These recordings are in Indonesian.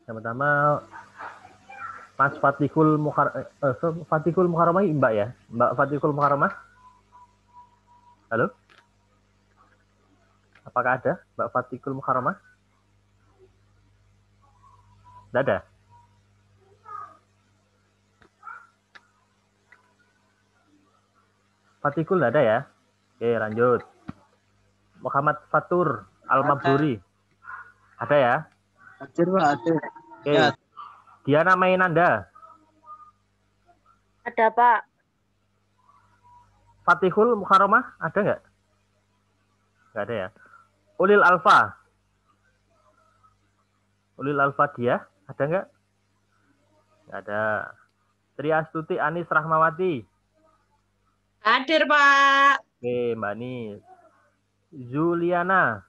Yang pertama Mas Fatihul Mukarramah Mbak ya? Mbak Fatihul Mukarramah? Halo? Apakah ada Mbak Fatihul Mukarramah? Tidak ada? Fatihul tidak ada ya? Oke, lanjut. Muhammad Fatur Al-Mabruri. Ada ya? Hadir Pak, hadir. Oke. Diana Mainanda. Ada Pak. Fatihul Mukarramah ada nggak? Nggak ada ya. Ulil Alfa. Ulil Alfa dia ada nggak? Nggak ada. Tri Astuti Anis Rahmawati. Hadir Pak. Oke, Mbak Anis. Juliana.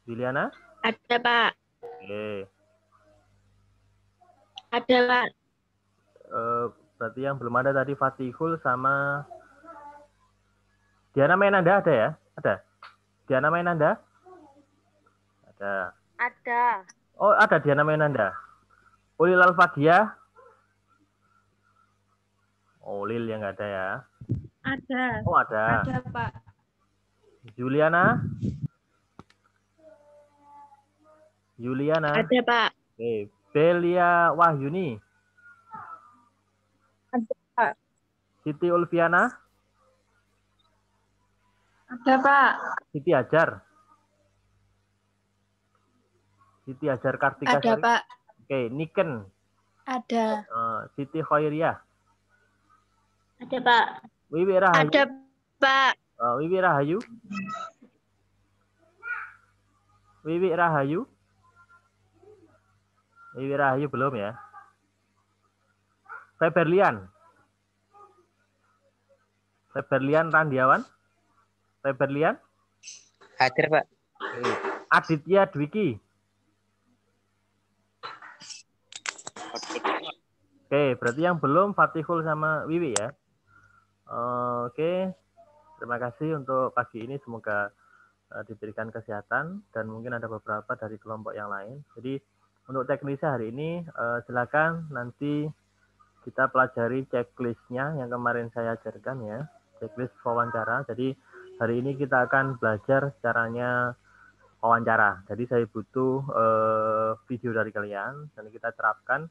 Juliana? Ada Pak. Oke. Ada Pak. Berarti yang belum ada tadi Fatihul sama Diana Mainanda ada ya? Ada? Diana Mainanda? Ada. Ada. Oh, ada Diana Mainanda. Ulil Alfadia? Oh, Ulil yang nggak ada ya? Ada. Oh, ada. Ada Pak. Juliana? Juliana? Ada Pak. Oke. Belia Wahyuni? Ada Pak. Siti Ulfiana? Ada Pak. Siti Hajar? Siti Hajar Kartika Ada Sari? Pak. Oke, Niken? Ada. Siti Khairiyah? Ada Pak. Wiwi Rahayu? Ada Pak. Wiwi Rahayu? Wiwi Rahayu? Wiwi Rahayu belum ya? Feberlian? Feberlian Randiawan? Feberlian? Hadir Pak. Oke. Aditya Dwiki? Oke, berarti yang belum Fatihul sama Wiwi ya? Oke, terima kasih untuk pagi ini. Semoga diberikan kesehatan dan mungkin ada beberapa dari kelompok yang lain. Jadi untuk teknisnya hari ini silakan nanti kita pelajari checklistnya yang kemarin saya ajarkan ya, checklist wawancara. Jadi hari ini kita akan belajar caranya wawancara. Jadi saya butuh video dari kalian dan kita terapkan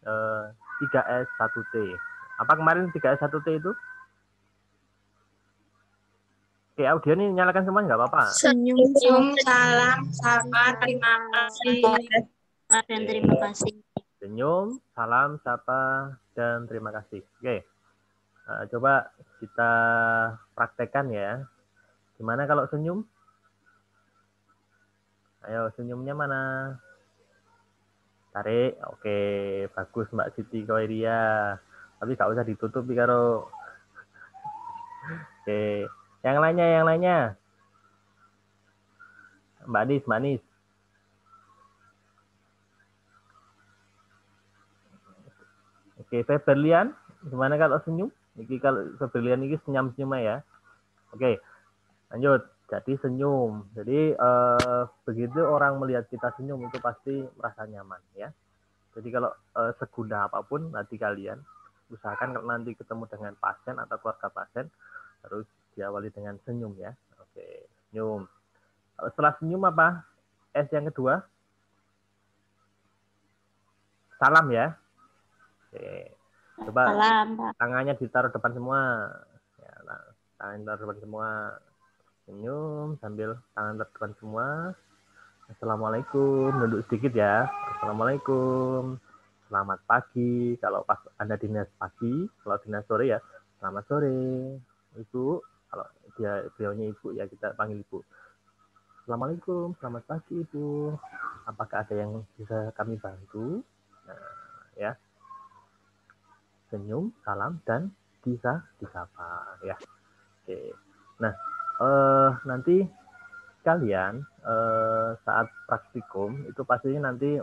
3S 1T. Apa kemarin 3S 1T itu? Oke, audio ini nyalakan semuanya nggak apa-apa. Senyum, salam, sapa, terima kasih. Dan terima kasih. Senyum, salam, sapa, dan terima kasih. Oke, coba kita praktekkan ya. Gimana kalau senyum? Ayo, senyumnya mana? Tarik. Oke, bagus Mbak Siti Koiria. Tapi nggak usah ditutupi karo. Oke, yang lainnya. Mbak Anis. Oke, Feberlian, gimana kalau senyum? Ini kalau Feberlian ini senyum-senyum ya. Oke, lanjut. Jadi senyum. Jadi begitu orang melihat kita senyum itu pasti merasa nyaman ya. Jadi kalau seguna apapun nanti kalian usahakan kalau nanti ketemu dengan pasien atau keluarga pasien harus diawali dengan senyum ya. Oke, senyum. Setelah senyum apa? S yang kedua. Salam ya. Oke. Coba Salam, Pak. tangannya ditaruh depan semua. Ya, tangan ditaruh depan semua. Senyum sambil tangan depan semua. Assalamualaikum. Duduk sedikit ya. Assalamualaikum. Selamat pagi. Kalau pas Anda dinas pagi, kalau dinas sore ya. Selamat sore, Ibu. Kalau beliaunya Ibu ya kita panggil Ibu. Assalamualaikum. Selamat pagi Ibu. Apakah ada yang bisa kami bantu? Nah, ya. Senyum, salam dan bisa disapa ya. Oke. Nah, nanti kalian saat praktikum itu pastinya nanti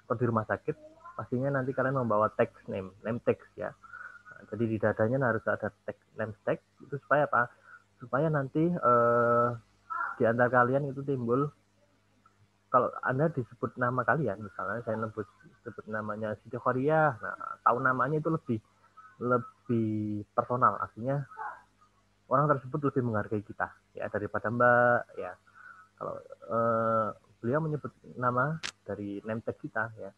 di rumah sakit pastinya nanti kalian membawa text name text ya. Nah, jadi di dadanya harus ada name text itu supaya apa? Supaya nanti di antara kalian itu timbul kalau Anda disebut nama kalian, misalnya saya sebut namanya Siti Khoriyah, nah, tahu namanya itu lebih personal, artinya orang tersebut lebih menghargai kita ya daripada Mbak ya. Kalau beliau menyebut nama dari name tag kita ya,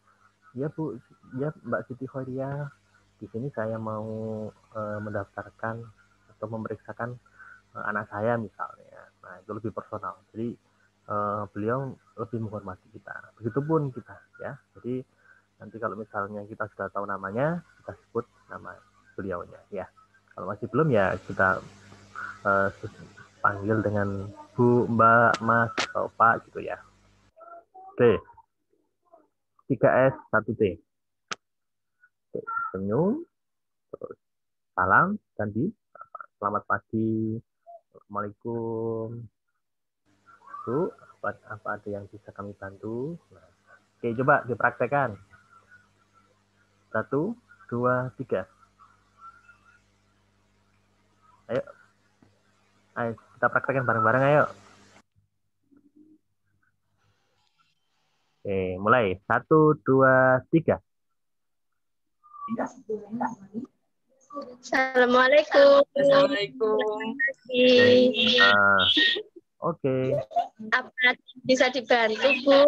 ya Bu, ya Mbak Siti Khoriyah, di sini saya mau mendaftarkan atau memeriksakan anak saya misalnya. Nah, itu lebih personal. Jadi beliau lebih menghormati kita. Begitupun kita ya. Jadi nanti kalau misalnya kita sudah tahu namanya, kita sebut nama beliaunya ya. Kalau masih belum ya kita panggil dengan Bu, Mbak, Mas, atau Pak gitu ya. Oke. 3S 1T. Oke. Senyum, terus salam, dan di selamat pagi, Assalamualaikum, Bu, apa ada yang bisa kami bantu? Nah, oke, coba dipraktekkan. 1, 2, 3. Ayo, kita praktekkan bareng-bareng, ayo. Oke, mulai. 1, 2, 3. Assalamualaikum. Assalamualaikum. Oke. Apa bisa dibantu, Bu?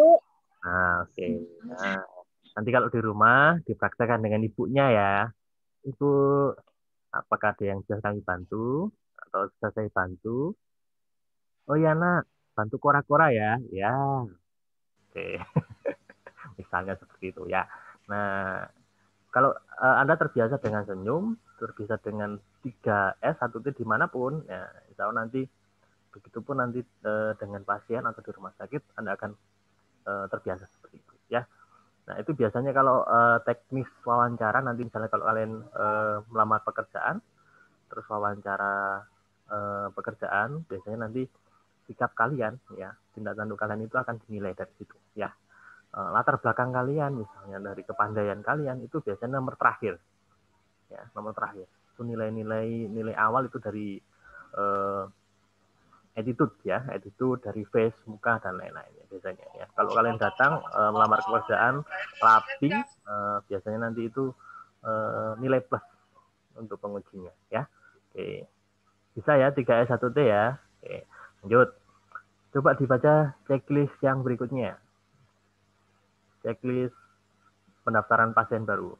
Nah, oke. Nah, nanti kalau di rumah dipraktekkan dengan ibunya ya. Ibu, apakah ada yang bisa kami bantu? Atau bisa saya bantu? Oh ya, nak. Bantu kora-kora ya. Ya, oke. Misalnya seperti itu ya. Nah, kalau Anda terbiasa dengan senyum, terbiasa dengan 3S, 1T dimanapun, ya, insya Allah nanti, begitupun nanti dengan pasien atau di rumah sakit, Anda akan terbiasa seperti itu ya. Nah, itu biasanya kalau teknis wawancara, nanti misalnya kalau kalian melamar pekerjaan, terus wawancara pekerjaan, biasanya nanti sikap kalian, ya, tindak tanduk kalian itu akan dinilai dari situ, ya. Latar belakang kalian, misalnya dari kepandaian kalian, itu biasanya nomor terakhir, ya, nomor terakhir. Itu nilai awal itu dari attitude, ya, attitude dari face, muka, dan lain-lain, ya, biasanya. Ya. Kalau kalian datang melamar pekerjaan rapi, biasanya nanti itu nilai plus untuk pengujinya, ya. Oke. Bisa ya 3S 1T ya. Oke. Lanjut. Coba dibaca checklist yang berikutnya. Checklist pendaftaran pasien baru.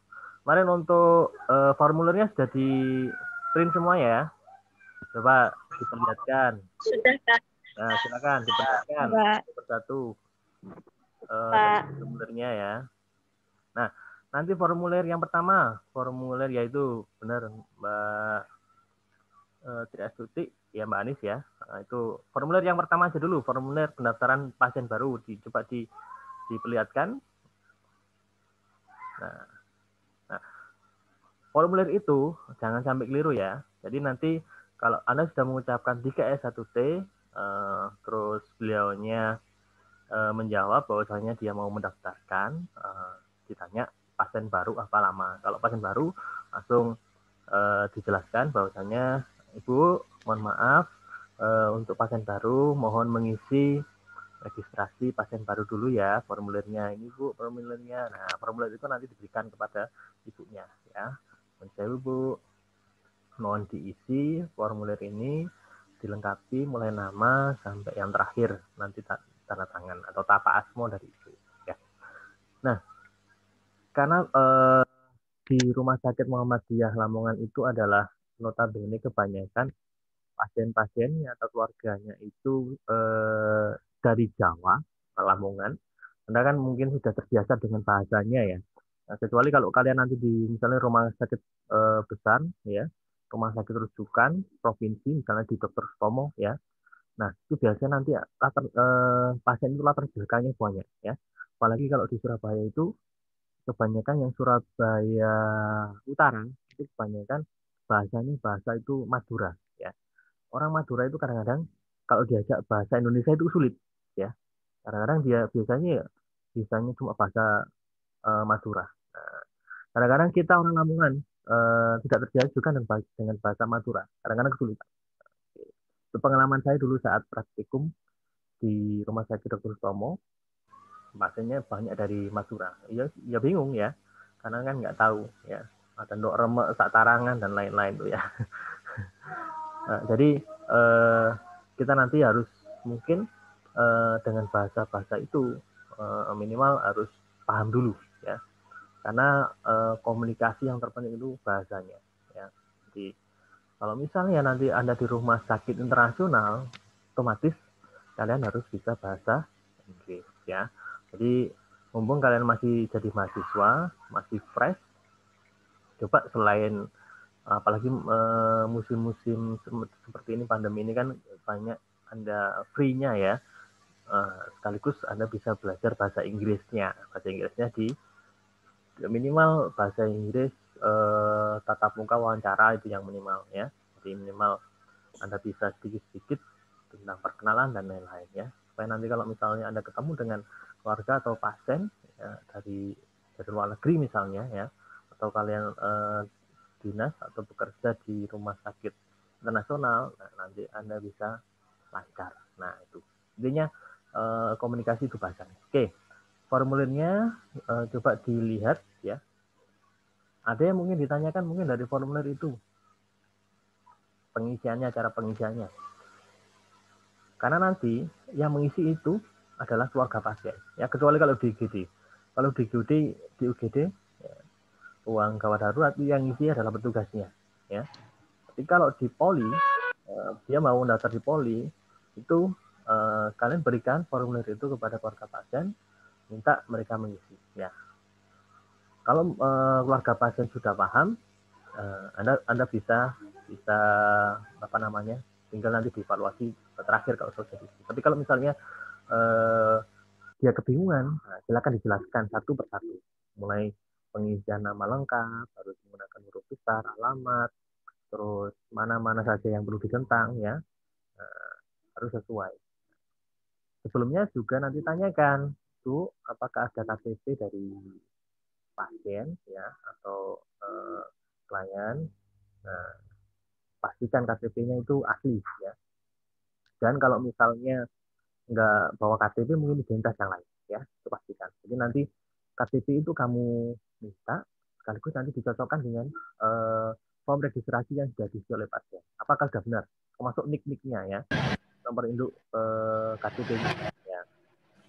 Kemarin untuk formulirnya sudah di print semua ya. Coba diperlihatkan. Sudah, Kak. Nah, silakan diperlihatkan Pak. persatu Pak. formulirnya ya. Nah, nanti formulir yang pertama, formulir yaitu benar Mbak Tri Astuti, ya Mbak Anis ya. Nah, itu formulir yang pertama aja dulu, formulir pendaftaran pasien baru. Coba diperlihatkan. Nah, formulir itu jangan sampai keliru ya. Jadi nanti kalau Anda sudah mengucapkan 3S 1T, terus beliaunya menjawab bahwasanya dia mau mendaftarkan, ditanya pasien baru apa lama. Kalau pasien baru langsung dijelaskan bahwasanya Ibu, mohon maaf, untuk pasien baru mohon mengisi registrasi pasien baru dulu ya formulirnya. Ini Bu formulirnya. Nah, formulir itu nanti diberikan kepada ibunya ya. Menjawab Bu, mohon diisi formulir ini, dilengkapi mulai nama sampai yang terakhir nanti tanda tangan atau tapa asmo dari ibu ya. Nah, karena di Rumah Sakit Muhammadiyah Lamongan itu adalah notabene kebanyakan pasien-pasiennya atau keluarganya itu dari Jawa, Lamongan. Anda kan mungkin sudah terbiasa dengan bahasanya ya. Nah, kecuali kalau kalian nanti di misalnya rumah sakit besar ya, rumah sakit rujukan provinsi, misalnya di Dr. Sutomo ya. Nah, itu biasanya nanti pasien itu latar belakangnya banyak ya. Apalagi kalau di Surabaya itu kebanyakan yang Surabaya Utara itu kebanyakan bahasanya bahasa itu Madura ya. Orang Madura itu kadang-kadang kalau diajak bahasa Indonesia itu sulit ya. Kadang-kadang dia biasanya cuma bahasa Madura. Nah, kadang-kadang kita orang Lamongan tidak terbiasa juga dengan bahasa Madura. Kadang-kadang kesulitan. Itu pengalaman saya dulu saat praktikum di Rumah Sakit Dr. Sutomo. pasiennya banyak dari Madura. Ya bingung ya, karena kan nggak tahu ya. Ada ndok remek sak tarangan dan lain-lain tuh ya. Nah, jadi kita nanti harus mungkin dengan bahasa-bahasa itu minimal harus paham dulu ya, karena komunikasi yang terpenting itu bahasanya ya. Jadi kalau misalnya nanti Anda di rumah sakit internasional, otomatis kalian harus bisa bahasa Inggris ya. Jadi mumpung kalian masih jadi mahasiswa, masih fresh, coba selain apalagi musim-musim seperti ini, pandemi ini kan banyak Anda free-nya ya. Sekaligus Anda bisa belajar bahasa Inggrisnya. Bahasa Inggrisnya di minimal bahasa Inggris tatap muka wawancara itu yang minimal ya. Jadi minimal Anda bisa sedikit-sedikit tentang perkenalan dan lain-lain ya. Supaya nanti kalau misalnya Anda ketemu dengan keluarga atau pasien ya, dari luar negeri misalnya ya, atau kalian dinas atau bekerja di rumah sakit internasional, nah, nanti Anda bisa lancar. Nah, itu intinya komunikasi itu bahasanya. Oke, formulirnya coba dilihat ya. Ada yang mungkin ditanyakan mungkin dari formulir itu pengisiannya, cara pengisiannya. Karena nanti yang mengisi itu adalah keluarga pasien. Ya, kecuali kalau di UGD. Kalau di UGD ya, uang gawat darurat yang ngisi adalah petugasnya. Ya. Tapi kalau di poli, dia mau daftar di poli, itu kalian berikan formulir itu kepada keluarga pasien, minta mereka mengisi. Ya. Kalau keluarga pasien sudah paham, Anda bisa apa namanya, tinggal nanti dievaluasi terakhir kalau selesai. Tapi kalau misalnya dia kebingungan, nah, silakan dijelaskan satu persatu, mulai pengisian nama lengkap, harus menggunakan huruf besar, alamat, terus mana-mana saja yang perlu ditentang ya, harus sesuai. Sebelumnya juga nanti tanyakan tuh apakah ada KTP dari pasien ya atau klien. Nah, pastikan KTP-nya itu asli ya. Dan kalau misalnya nggak bawa KTP, mungkin identitas yang lain ya, itu pastikan. Jadi nanti KTP itu kamu minta sekaligus nanti dicocokkan dengan form registrasi yang sudah diisi oleh pasien. Apakah sudah benar? Termasuk nik-niknya ya, nomor induk KTP-nya ya.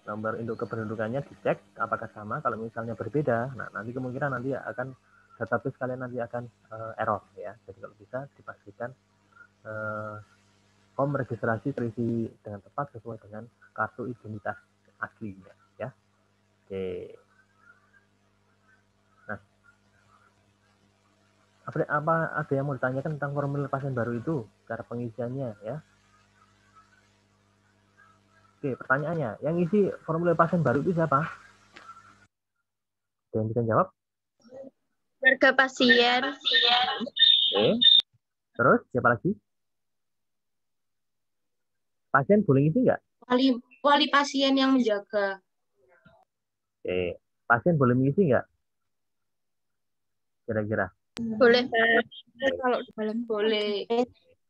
Nomor induk kependudukannya dicek apakah sama. Kalau misalnya berbeda, nah nanti kemungkinan nanti akan database kalian nanti akan error ya. Jadi kalau bisa dipastikan form registrasi terisi dengan tepat sesuai dengan kartu identitas aslinya ya. Oke. Nah, apa ada yang mau ditanyakan tentang formulir pasien baru itu, cara pengisiannya ya? Oke, pertanyaannya, yang isi formulir pasien baru itu siapa? Ada yang bisa jawab? Keluarga pasien. Oke. Terus siapa lagi? Pasien boleh ngisi nggak? Wali pasien yang menjaga. Oke. Pasien boleh mengisi nggak? Kira-kira? Boleh, Pak. Kalau dalam boleh.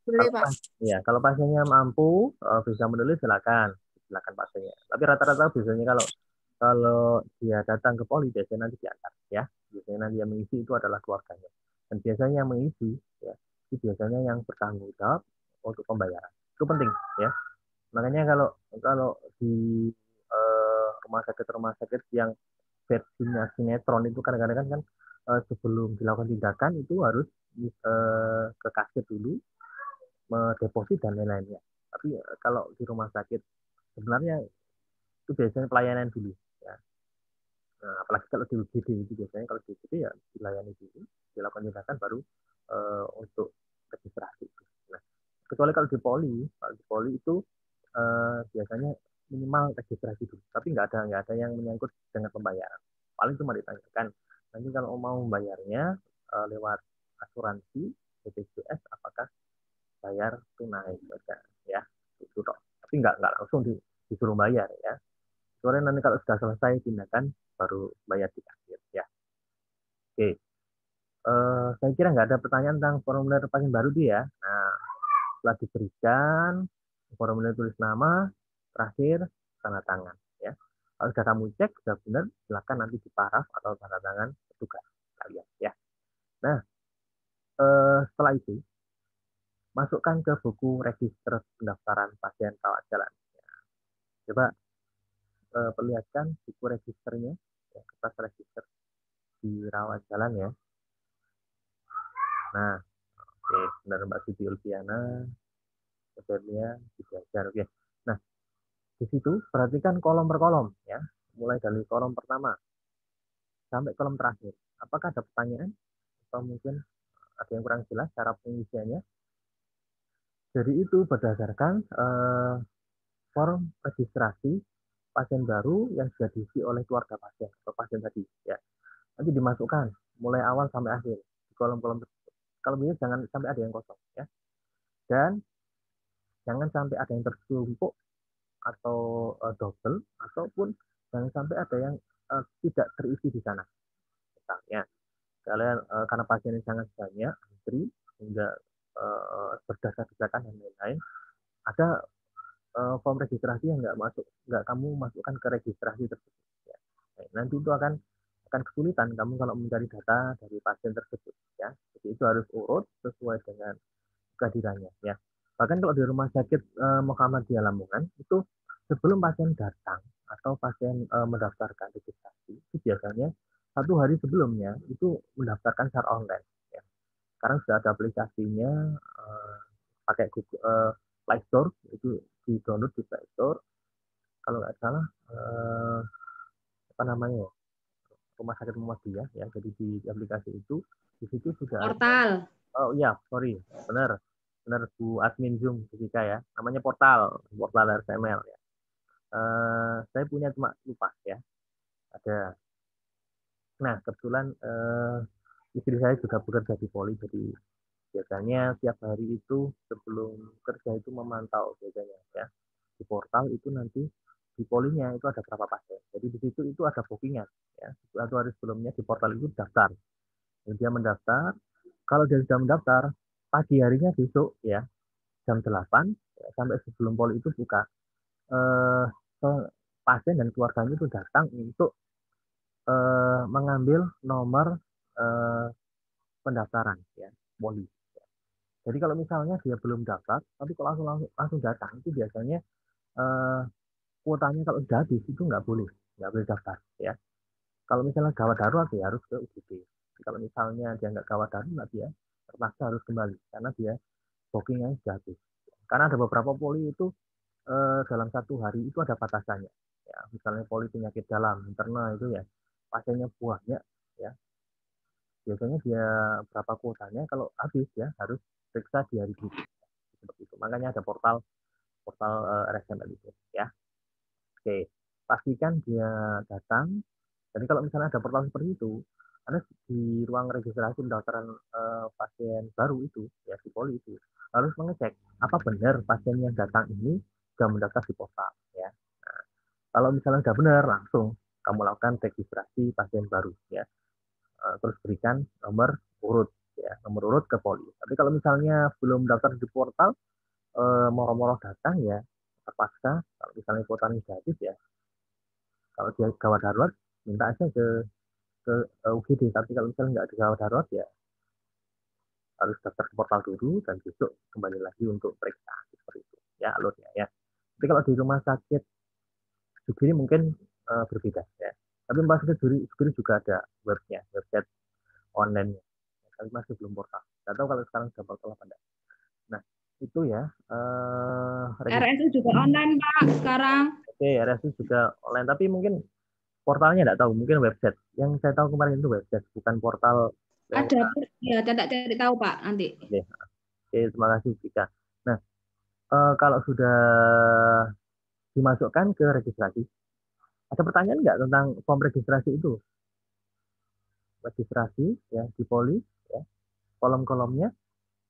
Kalau ya, kalau pasiennya mampu bisa menulis silakan pasiennya. Tapi rata-rata biasanya kalau dia datang ke poli biasanya nanti diantar ya. Biasanya nanti yang mengisi itu adalah keluarganya. Dan biasanya yang mengisi ya itu biasanya yang bertanggung jawab untuk pembayaran. Itu penting ya. Makanya kalau di rumah sakit yang versinya sinetron itu kadang-kadang kan sebelum dilakukan tindakan itu harus ke kasir dulu, mendeposit dan lain-lainnya. Tapi kalau di rumah sakit sebenarnya itu biasanya pelayanan dulu ya. Nah, apalagi kalau di UGD itu biasanya kalau di UGD ya dilayani dulu, dilakukan tindakan baru untuk registrasi. Nah, kecuali kalau di poli itu biasanya minimal registrasi dulu, tapi nggak ada yang menyangkut dengan pembayaran. Paling cuma ditanyakan nanti kalau mau membayarnya lewat asuransi BPJS apakah bayar tunai ya itu toh. Tapi nggak langsung disuruh bayar ya. Soalnya nanti kalau sudah selesai tindakan baru bayar di akhir ya. Oke, saya kira nggak ada pertanyaan tentang formulir pasien baru dia. Nah, setelah diberikan formulir tulis nama, terakhir tanda tangan ya. Kalau sudah kamu cek, sudah benar, silakan nanti diparaf atau tanda tangan petugas kalian ya. Nah, setelah itu masukkan ke buku register pendaftaran pasien rawat jalan. Coba perlihatkan buku registernya, ya, kertas register di rawat jalan ya. Nah, oke, benar Mbak Siti Ulfiana, modelnya diajar. Oke. Nah, di situ perhatikan kolom per kolom ya, mulai dari kolom pertama sampai kolom terakhir. Apakah ada pertanyaan atau mungkin ada yang kurang jelas cara pengisiannya? Jadi itu berdasarkan form registrasi pasien baru yang sudah diisi oleh keluarga pasien atau pasien tadi ya. Nanti dimasukkan mulai awal sampai akhir di kolom-kolom tersebut. Kalau bisa jangan sampai ada yang kosong ya. Dan jangan sampai ada yang tertumpuk atau double ataupun jangan sampai ada yang tidak terisi di sana. Misalnya kalian karena pasiennya sangat banyak antri hingga berdesak-desakan dan lain-lain, ada form registrasi yang nggak kamu masukkan ke registrasi tersebut. Ya. Nah, nanti itu akan kesulitan kamu kalau mencari data dari pasien tersebut. Ya, jadi itu harus urut sesuai dengan kehadirannya. Ya, bahkan kalau di rumah sakit Muhammadiyah Lamongan itu sebelum pasien datang atau pasien mendaftarkan registrasi itu biasanya 1 hari sebelumnya itu mendaftarkan secara online. Ya. Sekarang sudah ada aplikasinya pakai Google Play Store, itu di download di Play Store. Kalau nggak salah apa namanya ya, Rumah Sakit Muhammadiyah ya. Jadi di aplikasi itu di situ sudah Portal. oh iya sorry benar Bu admin Zoom ketika ya, namanya portal RSML ya. Saya punya cuma lupa ya ada. Nah kebetulan istri saya juga bekerja di Poli, jadi biasanya tiap hari itu sebelum kerja itu memantau biasanya ya di portal itu nanti di polinya itu ada berapa pasien. Jadi di situ itu ada bookingan ya. 1 hari sebelumnya di portal itu daftar. Dan dia mendaftar. Kalau dia sudah mendaftar pagi harinya besok ya jam 8 ya, sampai sebelum poli itu buka pasien dan keluarganya itu datang untuk mengambil nomor pendaftaran ya poli. Jadi kalau misalnya dia belum daftar, tapi kalau langsung datang itu biasanya kuotanya kalau sudah habis itu nggak boleh daftar ya. Kalau misalnya gawat darurat ya harus ke UGD. Kalau misalnya dia nggak gawat darurat dia terpaksa harus kembali karena dia bookingnya sudah habis. Karena ada beberapa poli itu dalam 1 hari itu ada batasannya. Ya, misalnya poli penyakit dalam internal itu ya pasiennya banyak ya. Biasanya dia berapa kuotanya kalau habis ya harus periksa di hari berikutnya. Seperti itu. Makanya ada portal RSML itu ya. Oke, pastikan dia datang. Jadi kalau misalnya ada portal seperti itu, Anda di ruang registrasi pendaftaran pasien baru itu, ya di poli itu, harus mengecek apa benar pasien yang datang ini sudah mendaftar di portal. Ya. Nah, kalau misalnya sudah benar, langsung kamu lakukan registrasi pasien baru. Ya. Terus berikan nomor urut, ya nomor urut ke poli. Tapi kalau misalnya belum daftar di portal, moro-moro datang ya terpaksa. Kalau misalnya kuotanya gratis ya, kalau dia gawat darurat minta aja ke UGD. Tapi kalau misalnya nggak ada gawat darurat ya harus daftar ke portal dulu dan besok kembali lagi untuk periksa seperti itu ya alurnya ya. Tapi kalau di rumah sakit Sugiri mungkin berbeda ya. Tapi rumah sakit Sugiri juga ada website online-nya. Tapi masih belum portal. Nggak tahu kalau sekarang sudah portal apa enggak. Nah itu ya. RSU juga online Pak sekarang. Oke, RSU juga online. Tapi mungkin portalnya enggak tahu. Mungkin website. Yang saya tahu kemarin itu website, bukan portal. Ada ya, tidak cari tahu Pak nanti. Oke, terima kasih Vika. Nah, kalau sudah dimasukkan ke registrasi, ada pertanyaan nggak tentang form registrasi itu? Registrasi ya di poli, ya, kolom-kolomnya,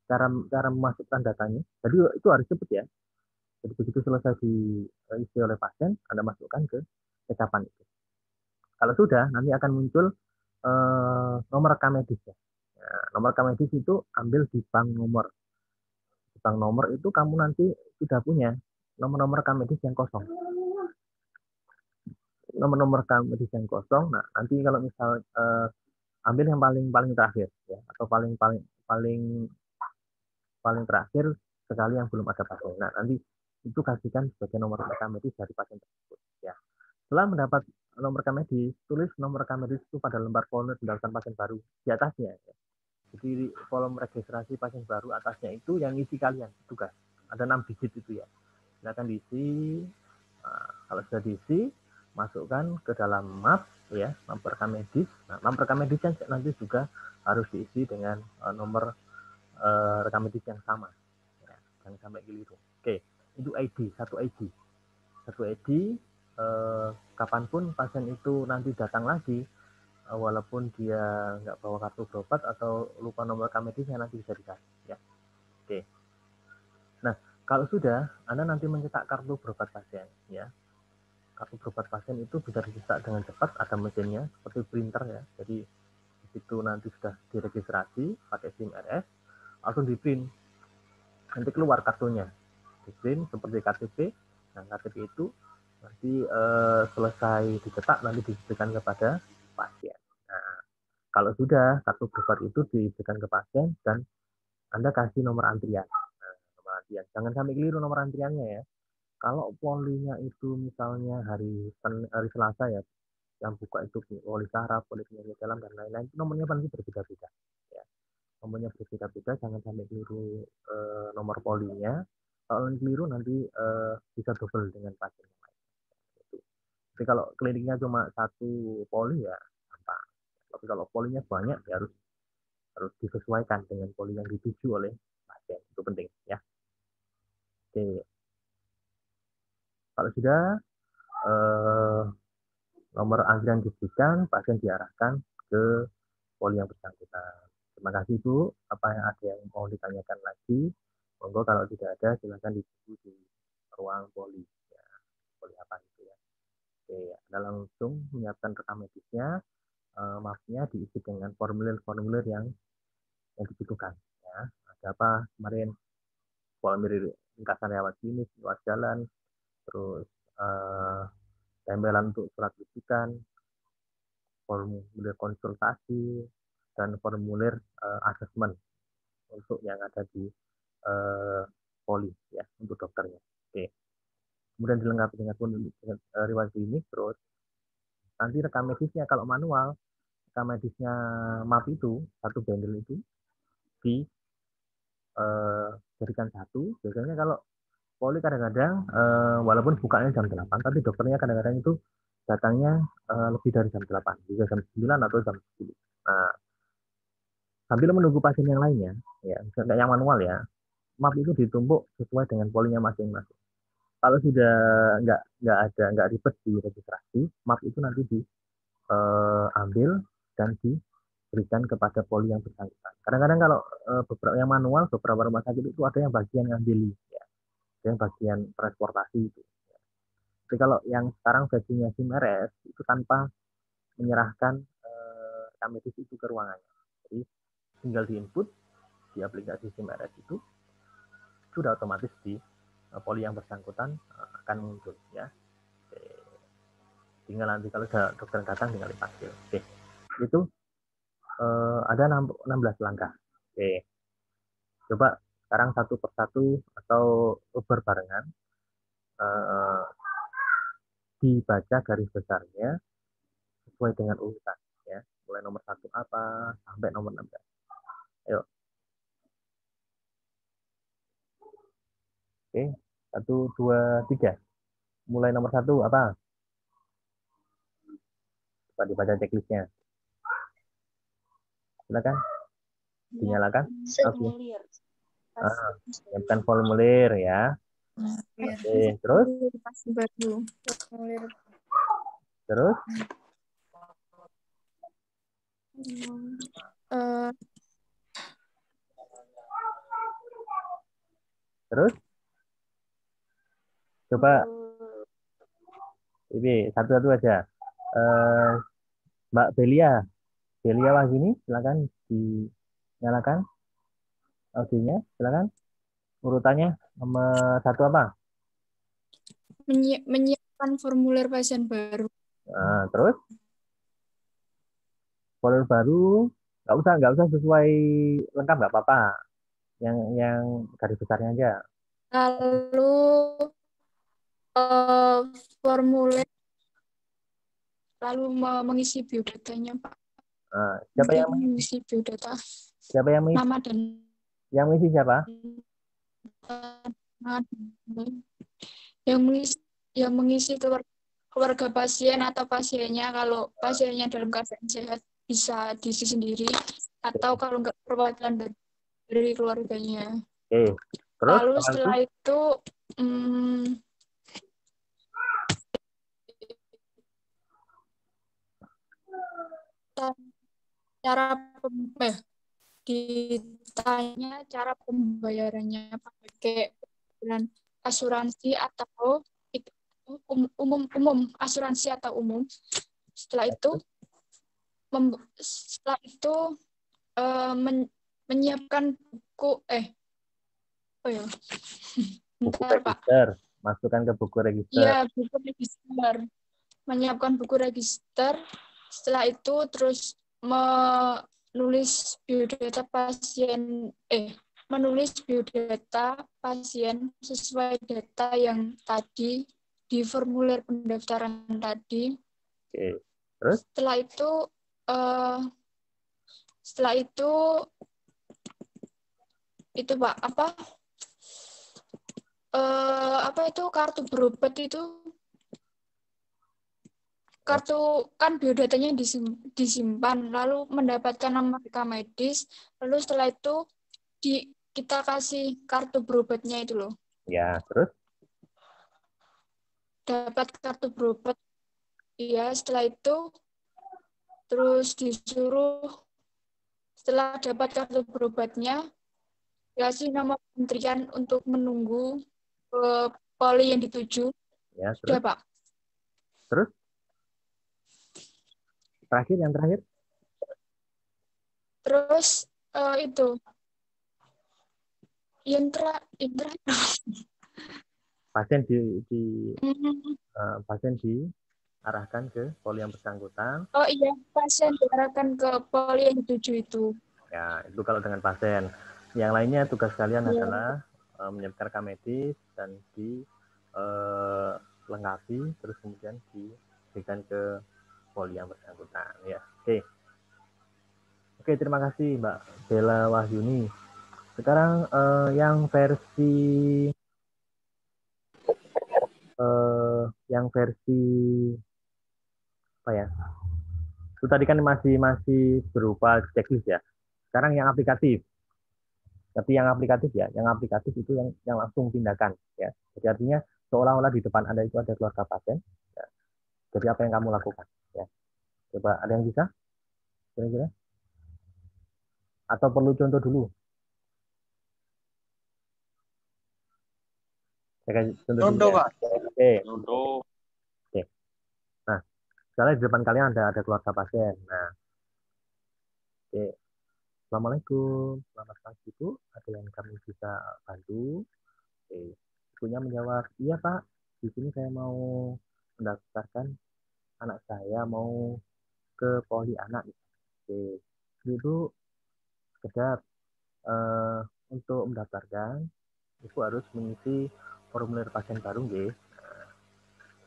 cara memasukkan datanya. Jadi itu harus cepat ya. Jadi begitu selesai diisi oleh pasien, Anda masukkan ke kecapan itu. Kalau sudah, nanti akan muncul nomor rekam medis ya. Nah, nomor rekam medis itu ambil di bank nomor. Di bank nomor itu kamu nanti sudah punya nomor-nomor rekam medis yang kosong. nomor-nomor rekam medis yang kosong. Nah, nanti kalau misal ambil yang paling terakhir ya, atau paling terakhir sekali yang belum ada pasien. Nah, nanti itu kasihkan sebagai nomor rekam medis dari pasien tersebut ya. Setelah mendapat nomor rekam medis, tulis nomor rekam medis itu pada lembar formulir pendaftaran pasien baru di atasnya ya. Jadi kolom registrasi pasien baru atasnya itu yang isi kalian tugas. Ada 6 digit itu ya. Silakan diisi. Nah, kalau sudah diisi, masukkan ke dalam map ya, map rekam medis. Nah, map rekam medis nanti juga harus diisi dengan nomor rekam medis yang sama. Ya, jangan sampai keliru. Oke, itu ID, satu ID. Kapanpun pasien itu nanti datang lagi, walaupun dia nggak bawa kartu berobat atau lupa nomor rekam medisnya, nanti bisa dikasih ya. Oke. Nah, kalau sudah Anda nanti mencetak kartu berobat pasien ya. Kartu berobat pasien itu bisa dicetak dengan cepat, ada mesinnya seperti printer ya. Jadi itu nanti sudah diregistrasi pakai SIM RS, langsung di print. Nanti keluar kartunya. Di print seperti KTP. Nah, KTP itu nanti selesai dicetak nanti diberikan kepada pasien. Nah, kalau sudah kartu berobat itu diberikan ke pasien dan Anda kasih nomor antrian. Nah, nomor antrian. Jangan sampai keliru nomor antriannya ya. Kalau polinya itu misalnya hari Selasa ya, yang buka itu poli saraf, poli penyakit dalam dan lain-lain, nomornya pasti berbeda-beda. Ya. Nomornya berbeda-beda, jangan sampai keliru nomor polinya. Kalau keliru nanti bisa double dengan pasien yang lain. Tapi kalau kliniknya cuma satu poli ya gampang. Tapi kalau polinya banyak ya harus disesuaikan dengan poli yang dituju oleh pasien. Itu penting ya. Oke. Kalau sudah nomor antrian diberikan, pasien diarahkan ke poli yang bersangkutan. Terima kasih Bu. Apa yang ada yang mau ditanyakan lagi? Monggo kalau tidak ada silakan ditunggu di ruang poli. Ya, poli apa itu ya. Oke, Anda langsung menyiapkan rekam medisnya. Mapnya diisi dengan formulir-formulir yang dibutuhkan. Ya. Ada apa kemarin? Formulir ringkasan lewat klinis, luas jalan, terus tempelan untuk surat rujukan, formulir konsultasi, dan formulir asesmen untuk yang ada di poli ya untuk dokternya. Oke. Kemudian dilengkapi dengan riwayat klinik, terus nanti rekam medisnya kalau manual, rekam medisnya map itu satu bundle itu dijadikan satu. Biasanya kalau poli kadang-kadang walaupun bukanya jam 8, tapi dokternya kadang-kadang itu datangnya lebih dari jam 8, bisa jam 9 atau jam 10. Nah, sambil menunggu pasien yang lainnya, ya, misalnya yang manual ya, map itu ditumpuk sesuai dengan polinya masing-masing. Kalau sudah nggak ribet di registrasi, map itu nanti diambil dan diberikan kepada poli yang bersangkutan. Kadang-kadang kalau beberapa yang manual, beberapa rumah sakit itu ada yang bagian ngambil, ya, ada yang bagian transportasi itu. Tapi kalau yang sekarang versinya SIM RS itu tanpa menyerahkan rekam medis itu ke ruangannya. Jadi tinggal diinput di aplikasi SIM RS itu sudah otomatis di poli yang bersangkutan akan muncul ya. Oke. Tinggal nanti kalau dokter datang tinggal dipanggil. Oke. Itu ada 16 langkah. Oke. Coba sekarang satu persatu atau berbarengan dibaca garis besarnya sesuai dengan urutan ya. Mulai nomor 1 apa sampai nomor 16. Ayo. Oke. 1, 2, 3. Mulai nomor 1 apa? Coba dibaca checklistnya. Silakan. Dinyalakan. Formulir. Siapkan formulir ya. Oke, terus? Terus? Terus? Coba ini satu-satu aja. Mbak Belia Wahyuni, silakan dinyalakan audionya, silakan. Urutannya nomor 1 apa? Menyiapkan formulir pasien baru. Nah, terus folder baru nggak usah sesuai lengkap nggak apa-apa. Yang garis besarnya aja. Lalu eh, formulir, lalu mengisi biodatanya, Pak. Nah, Mungkin mengisi biodata, siapa yang mengisi? nama dan Siapa? yang mengisi keluarga pasien atau pasiennya. Kalau pasiennya dalam keadaan sehat bisa diisi sendiri, atau kalau enggak perwakilan dari keluarganya. Oke. Terus Lalu setelah itu cara ditanya cara pembayarannya pakai asuransi atau umum asuransi atau umum. Setelah itu menyiapkan buku buku register, masukkan ke buku register. Iya, buku register. Menyiapkan buku register. Setelah itu terus menulis biodata pasien menulis biodata pasien sesuai data yang tadi di formulir pendaftaran tadi. Oke. Terus? Setelah itu Pak, apa itu kartu berobat itu? Kartu kan biodatanya disimpan, lalu mendapatkan nomor rekam medis, lalu setelah itu kita kasih kartu berobatnya itu loh. Ya, terus? Dapat kartu berobat, iya. Setelah itu terus disuruh, setelah dapat kartu berobatnya, kasih nomor antrian untuk menunggu ke poli yang dituju. Ya, terus? Sudah, Pak. Terus? Yang terakhir? Terus itu yang terakhir pasien pasien diarahkan ke poli yang bersangkutan. Oh iya, pasien diarahkan ke poli yang dituju itu. Ya, itu kalau dengan pasien. Yang lainnya tugas kalian adalah menyiapkan rekam medis dan lengkapi, terus kemudian diberikan ke poli yang bersangkutan. Ya, Oke, terima kasih Mbak Bella Wahyuni. Sekarang yang versi apa ya? Itu tadi kan masih berupa checklist ya. Sekarang yang aplikatif. Tapi yang aplikatif itu yang langsung tindakan ya. Jadi artinya seolah-olah di depan Anda itu ada keluarga pasien. Ya. Jadi apa yang kamu lakukan? Ya. Coba ada yang bisa? Kira-kira? Atau perlu contoh dulu? Saya kasih contoh dulu, ya. Oke. Oke. Nah, misalnya di depan kalian ada keluarga pasien. Nah, oke. Assalamualaikum, selamat pagi Bu. Ada yang kami bisa bantu? Oke. Ibunya menjawab, iya Pak. Di sini saya mau mendaftarkan anak saya mau ke poli anak. Oke. Ibu sekedar untuk mendaftarkan, Ibu harus mengisi formulir pasien baru, nggih.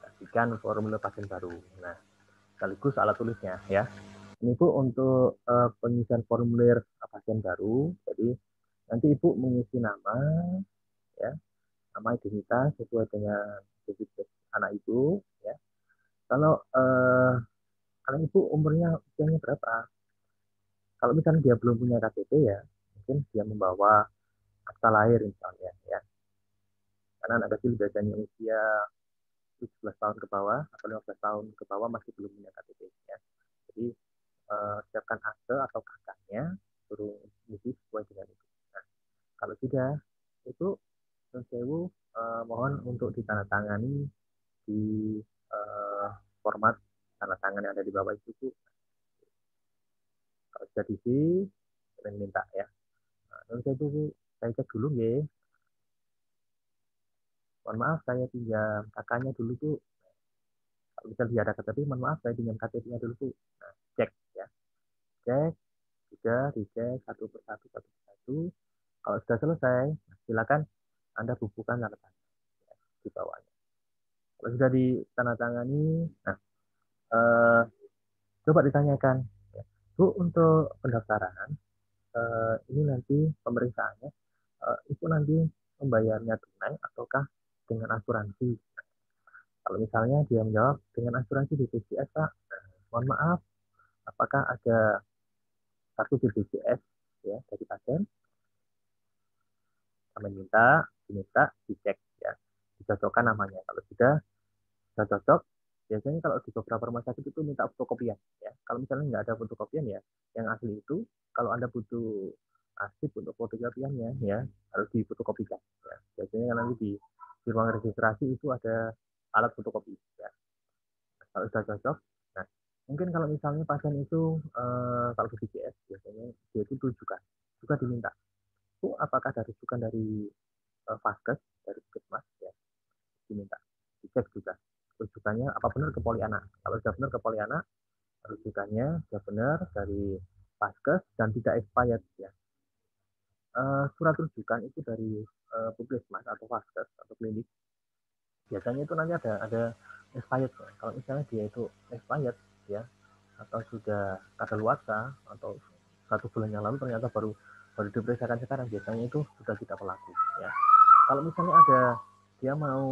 Pastikan formulir pasien baru. Nah, sekaligus alat tulisnya ya. Ini Bu untuk pengisian formulir pasien baru. Jadi nanti Ibu mengisi nama ya, nama identitas sesuai dengan identitas anak Ibu ya. Kalau anak Ibu umurnya usianya berapa? Kalau misalnya dia belum punya KTP ya, mungkin dia membawa akta lahir misalnya ya. Karena anak kecil biasanya usia 17 tahun ke bawah atau 15 tahun ke bawah masih belum punya KTP ya. Jadi siapkan akte atau kakaknya, suruh isi sesuai dengan itu. Nah, kalau sudah itu sewu mohon untuk ditandatangani di format tanda tangan yang ada di bawah itu. Kalau sudah diisi, kalian minta ya. Nah, saya cek dulu nggih. Mohon maaf saya pinjam kakaknya dulu Bu. Kalau misalnya dia ada KTP, mohon maaf saya pinjam KTP-nya dulu Bu. Nah, cek ya, cek, sudah dicek satu persatu, satu persatu. Kalau sudah selesai, silakan Anda bubuhkan tanda tangan ya, di bawahnya. Kalau sudah ditandatangani, nah coba ditanyakan, ya, Bu, untuk pendaftaran ini nanti pemeriksaannya, itu nanti membayarnya tunai ataukah dengan asuransi? Kalau misalnya dia menjawab dengan asuransi BPJS Pak, mohon maaf, apakah ada kartu BPJS ya dari pasien? Kami diminta dicek ya, dicocokkan namanya. Kalau sudah cocok, biasanya kalau di beberapa rumah sakit itu minta fotokopian ya. Kalau misalnya nggak ada fotokopian ya, yang asli itu kalau Anda butuh arsip untuk fotokopiannya ya harus difotokopikan ya. Biasanya nanti di ruang registrasi itu ada alat fotokopi ya. Kalau sudah cocok, nah mungkin kalau misalnya pasien itu kalau BPJS biasanya dia itu rujukan juga diminta. Bu, apakah ada rujukan dari Vaskes, dari Puskesmas ya, diminta dicek juga rujukannya apa benar ke Poliana. Kalau sudah benar ke Poliana, rujukannya sudah benar dari Vaskes dan tidak expired ya. Surat rujukan itu dari Puskesmas atau Vaskes atau klinik biasanya itu nanti ada expired. Kalau misalnya dia itu expired ya, atau sudah kadaluarsa atau 1 bulan yang lalu ternyata baru diperiksakan sekarang, biasanya itu sudah tidak berlaku ya. Kalau misalnya ada dia mau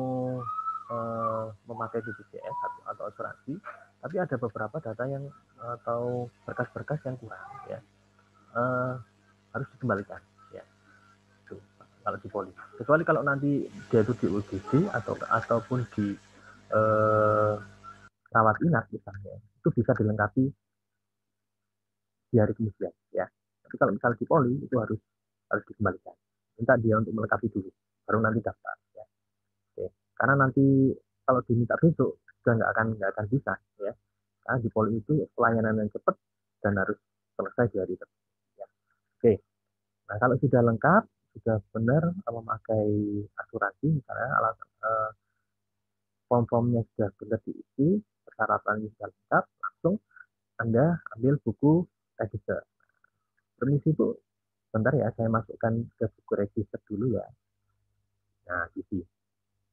memakai BPJS atau asuransi, tapi ada beberapa data yang atau berkas-berkas yang kurang ya, harus dikembalikan ya. Itu kalau di poli. Kecuali kalau nanti dia itu di UGD ataupun di rawat inap misalnya, itu bisa dilengkapi di hari kemudian ya. Tapi kalau misalnya di poli itu harus dikembalikan. Minta dia untuk melengkapi dulu, baru nanti daftar ya. Oke. Karena nanti kalau diminta besok juga nggak akan bisa ya. Karena di poli itu pelayanan yang cepat dan harus selesai di hari tersebut. Ya. Oke. Nah kalau sudah lengkap, sudah benar memakai asuransi misalnya, form-formnya sudah benar diisi, persyaratannya sudah lengkap, langsung Anda ambil buku register. Permisi Bu, bentar ya, saya masukkan ke buku register dulu ya. Nah, diisi.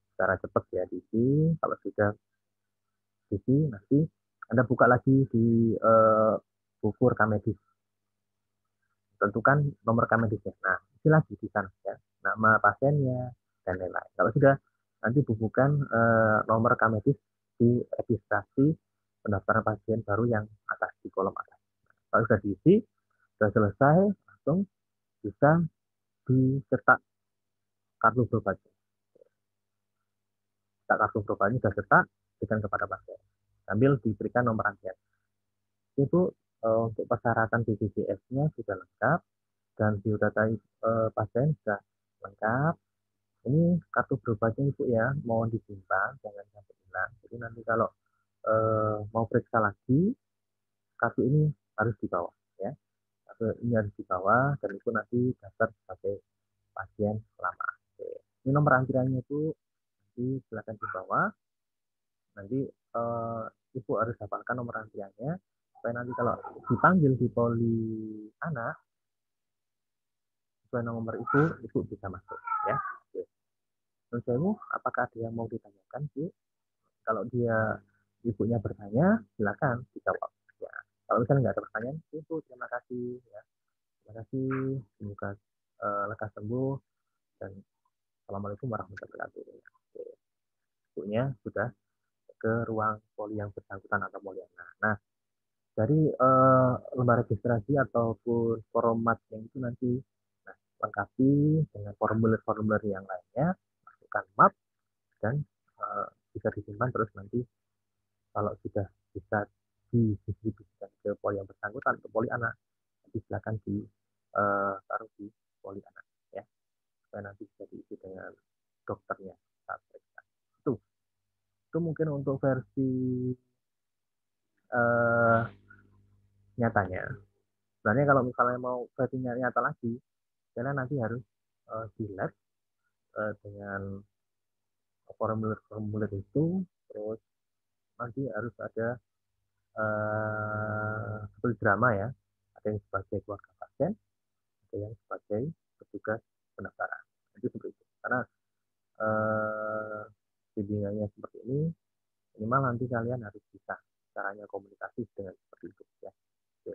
Secara cepat ya, diisi. Kalau sudah diisi, nanti Anda buka lagi di buku rekam medis. Tentukan nomor rekam medisnya. Nah, isi lagi di sana ya. Nama pasiennya, dan lain-lain. Kalau sudah, nanti bubuhkan nomor rekam medis di registrasi pendaftaran pasien baru yang atas, di kolom atas. Kalau sudah diisi, sudah selesai, langsung bisa dicetak kartu berobatnya. Cetak kartu berobatnya sudah cetak, berikan kepada pasien. Sambil diberikan nomor antrian. Itu untuk persyaratan BPJS-nya sudah lengkap dan biodata pasien sudah lengkap. Ini kartu berobatnya Ibu ya, mohon disimpan, jangan sampai hilang. Jadi nanti kalau mau periksa lagi, kartu ini harus dibawa ya. Kartu ini harus dibawa dan itu nanti daftar sebagai pasien lama. Oke. Ini nomor antriannya itu nanti silakan dibawa. Nanti Ibu harus hafalkan nomor antriannya supaya nanti kalau dipanggil di poli anak sesuai nomor itu Ibu bisa masuk ya. Oke. Menurut saya, apakah ada yang mau ditanyakan Bu? Kalau dia ibunya bertanya, silakan dijawab. Ya. Kalau misalnya nggak ada pertanyaan, Ibu terima kasih ya. Terima kasih, semoga lekas sembuh dan assalamualaikum warahmatullahi wabarakatuh. Oke. Ibunya sudah ke ruang poli yang bersangkutan atau Poliana. Nah, dari lembar registrasi ataupun format yang itu nanti lengkapi dengan formulir-formulir yang lainnya, masukkan map dan bisa disimpan terus nanti kalau sudah bisa didistribusikan ke poli yang bersangkutan, ke poli anak, nanti silakan ditaruh di poli anak ya, supaya nanti bisa diisi dengan dokternya saat periksa. Itu mungkin untuk versi nyatanya. Sebenarnya kalau misalnya mau versi nyata lagi, karena nanti harus di lab dengan formulir-formulir itu, terus nanti harus ada seperti drama ya. Ada yang sebagai keluarga pasien, ada yang sebagai petugas pendaftaran. Itu seperti itu. Karena bimbingannya seperti ini, minimal nanti kalian harus bisa caranya komunikasi dengan seperti itu ya. Oke.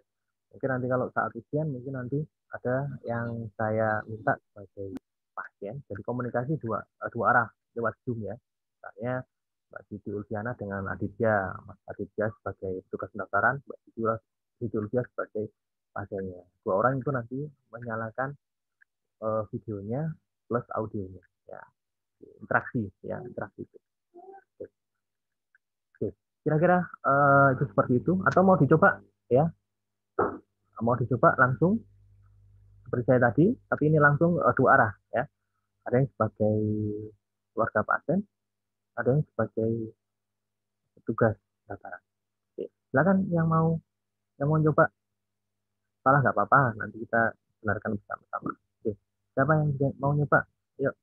Mungkin nanti kalau saat ujian mungkin nanti ada yang saya minta sebagai pasien, jadi komunikasi dua arah lewat Zoom ya. Misalnya Mbak Siti Ulfiana dengan Aditya, Mas Aditya sebagai petugas pendaftaran, Mbak Siti Ulfiana sebagai pasiennya. Dua orang itu nanti menyalakan videonya plus audionya ya. Interaksi ya, interaksi itu. Oke. Kira-kira itu seperti itu atau mau dicoba ya? Mau dicoba langsung seperti saya tadi, tapi ini langsung dua arah ya. Ada yang sebagai keluarga pasien, ada yang sebagai petugas pendaftaran. Oke. Silakan yang mau coba, salah nggak apa-apa, nanti kita benarkan bersama-sama. Oke. Siapa yang mau nyoba? Yuk.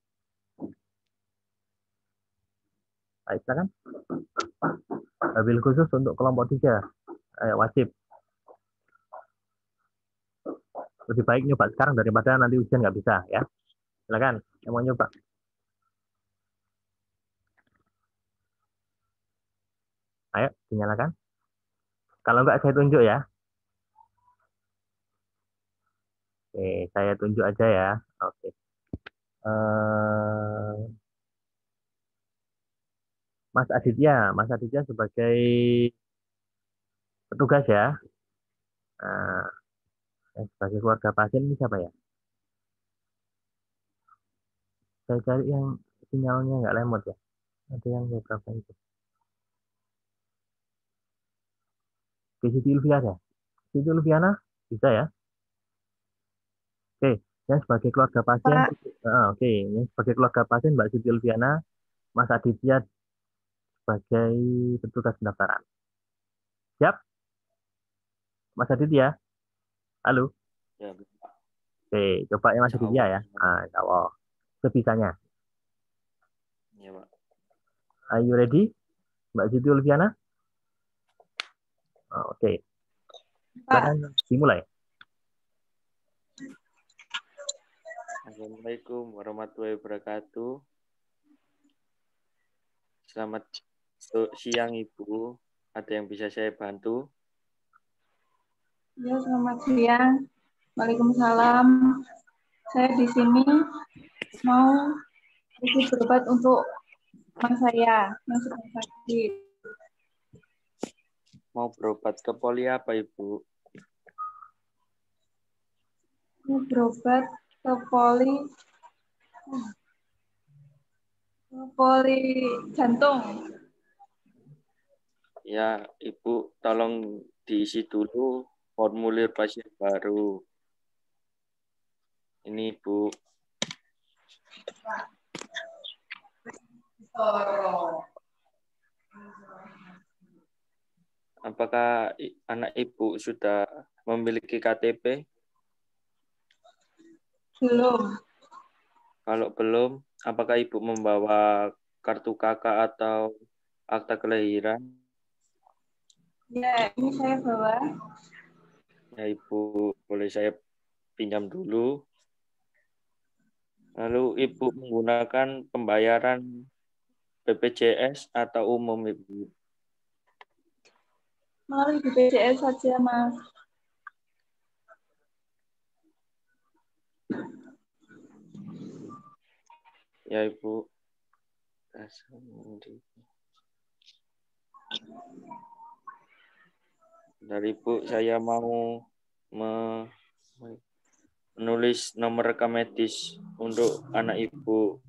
Baik, silakan. Bil khusus untuk kelompok 3 wajib. Lebih baik nyoba sekarang daripada nanti ujian nggak bisa ya. Silakan yang mau nyoba. Ayo dinyalakan. Kalau nggak saya tunjuk ya. Oke, saya tunjuk aja ya. Oke. Mas Aditya sebagai petugas ya. Nah, sebagai keluarga pasien ini siapa ya? Saya cari yang sinyalnya nggak lemot ya. Ada yang beberapa itu. Oke, Siti Ulfiana. Siti Ulfiana bisa ya? Oke, yang sebagai keluarga pasien. Oke, yang sebagai keluarga pasien Mbak Siti Ulfiana, Mas Aditya sebagai petugas pendaftaran. Siap? Mas Aditya? Halo? Ya. Oke, coba ya Mas Aditya ya. Insya Allah. Sebisanya. Ya, Pak. Are you ready? Mbak Siti Ulfiana? Oke. Silakan dimulai. Assalamualaikum warahmatullahi wabarakatuh. Selamat siang Ibu. Ada yang bisa saya bantu? Ya, selamat siang. Waalaikumsalam. Saya di sini mau isi berobat untuk teman saya yang sedang sakit. Mau berobat ke poli apa Ibu? Mau berobat ke poli jantung. Ya, Ibu tolong diisi dulu formulir pasien baru. Ini Ibu. Apakah anak Ibu sudah memiliki KTP? Belum. Kalau belum, apakah Ibu membawa kartu kakak atau akta kelahiran? Ya, ini saya bawa. Ya Ibu, boleh saya pinjam dulu. Lalu Ibu menggunakan pembayaran BPJS atau umum Ibu? Melalui BPJS saja, Mas. Ya Ibu. Dari Ibu, saya mau menulis nomor rekam medis untuk anak Ibu.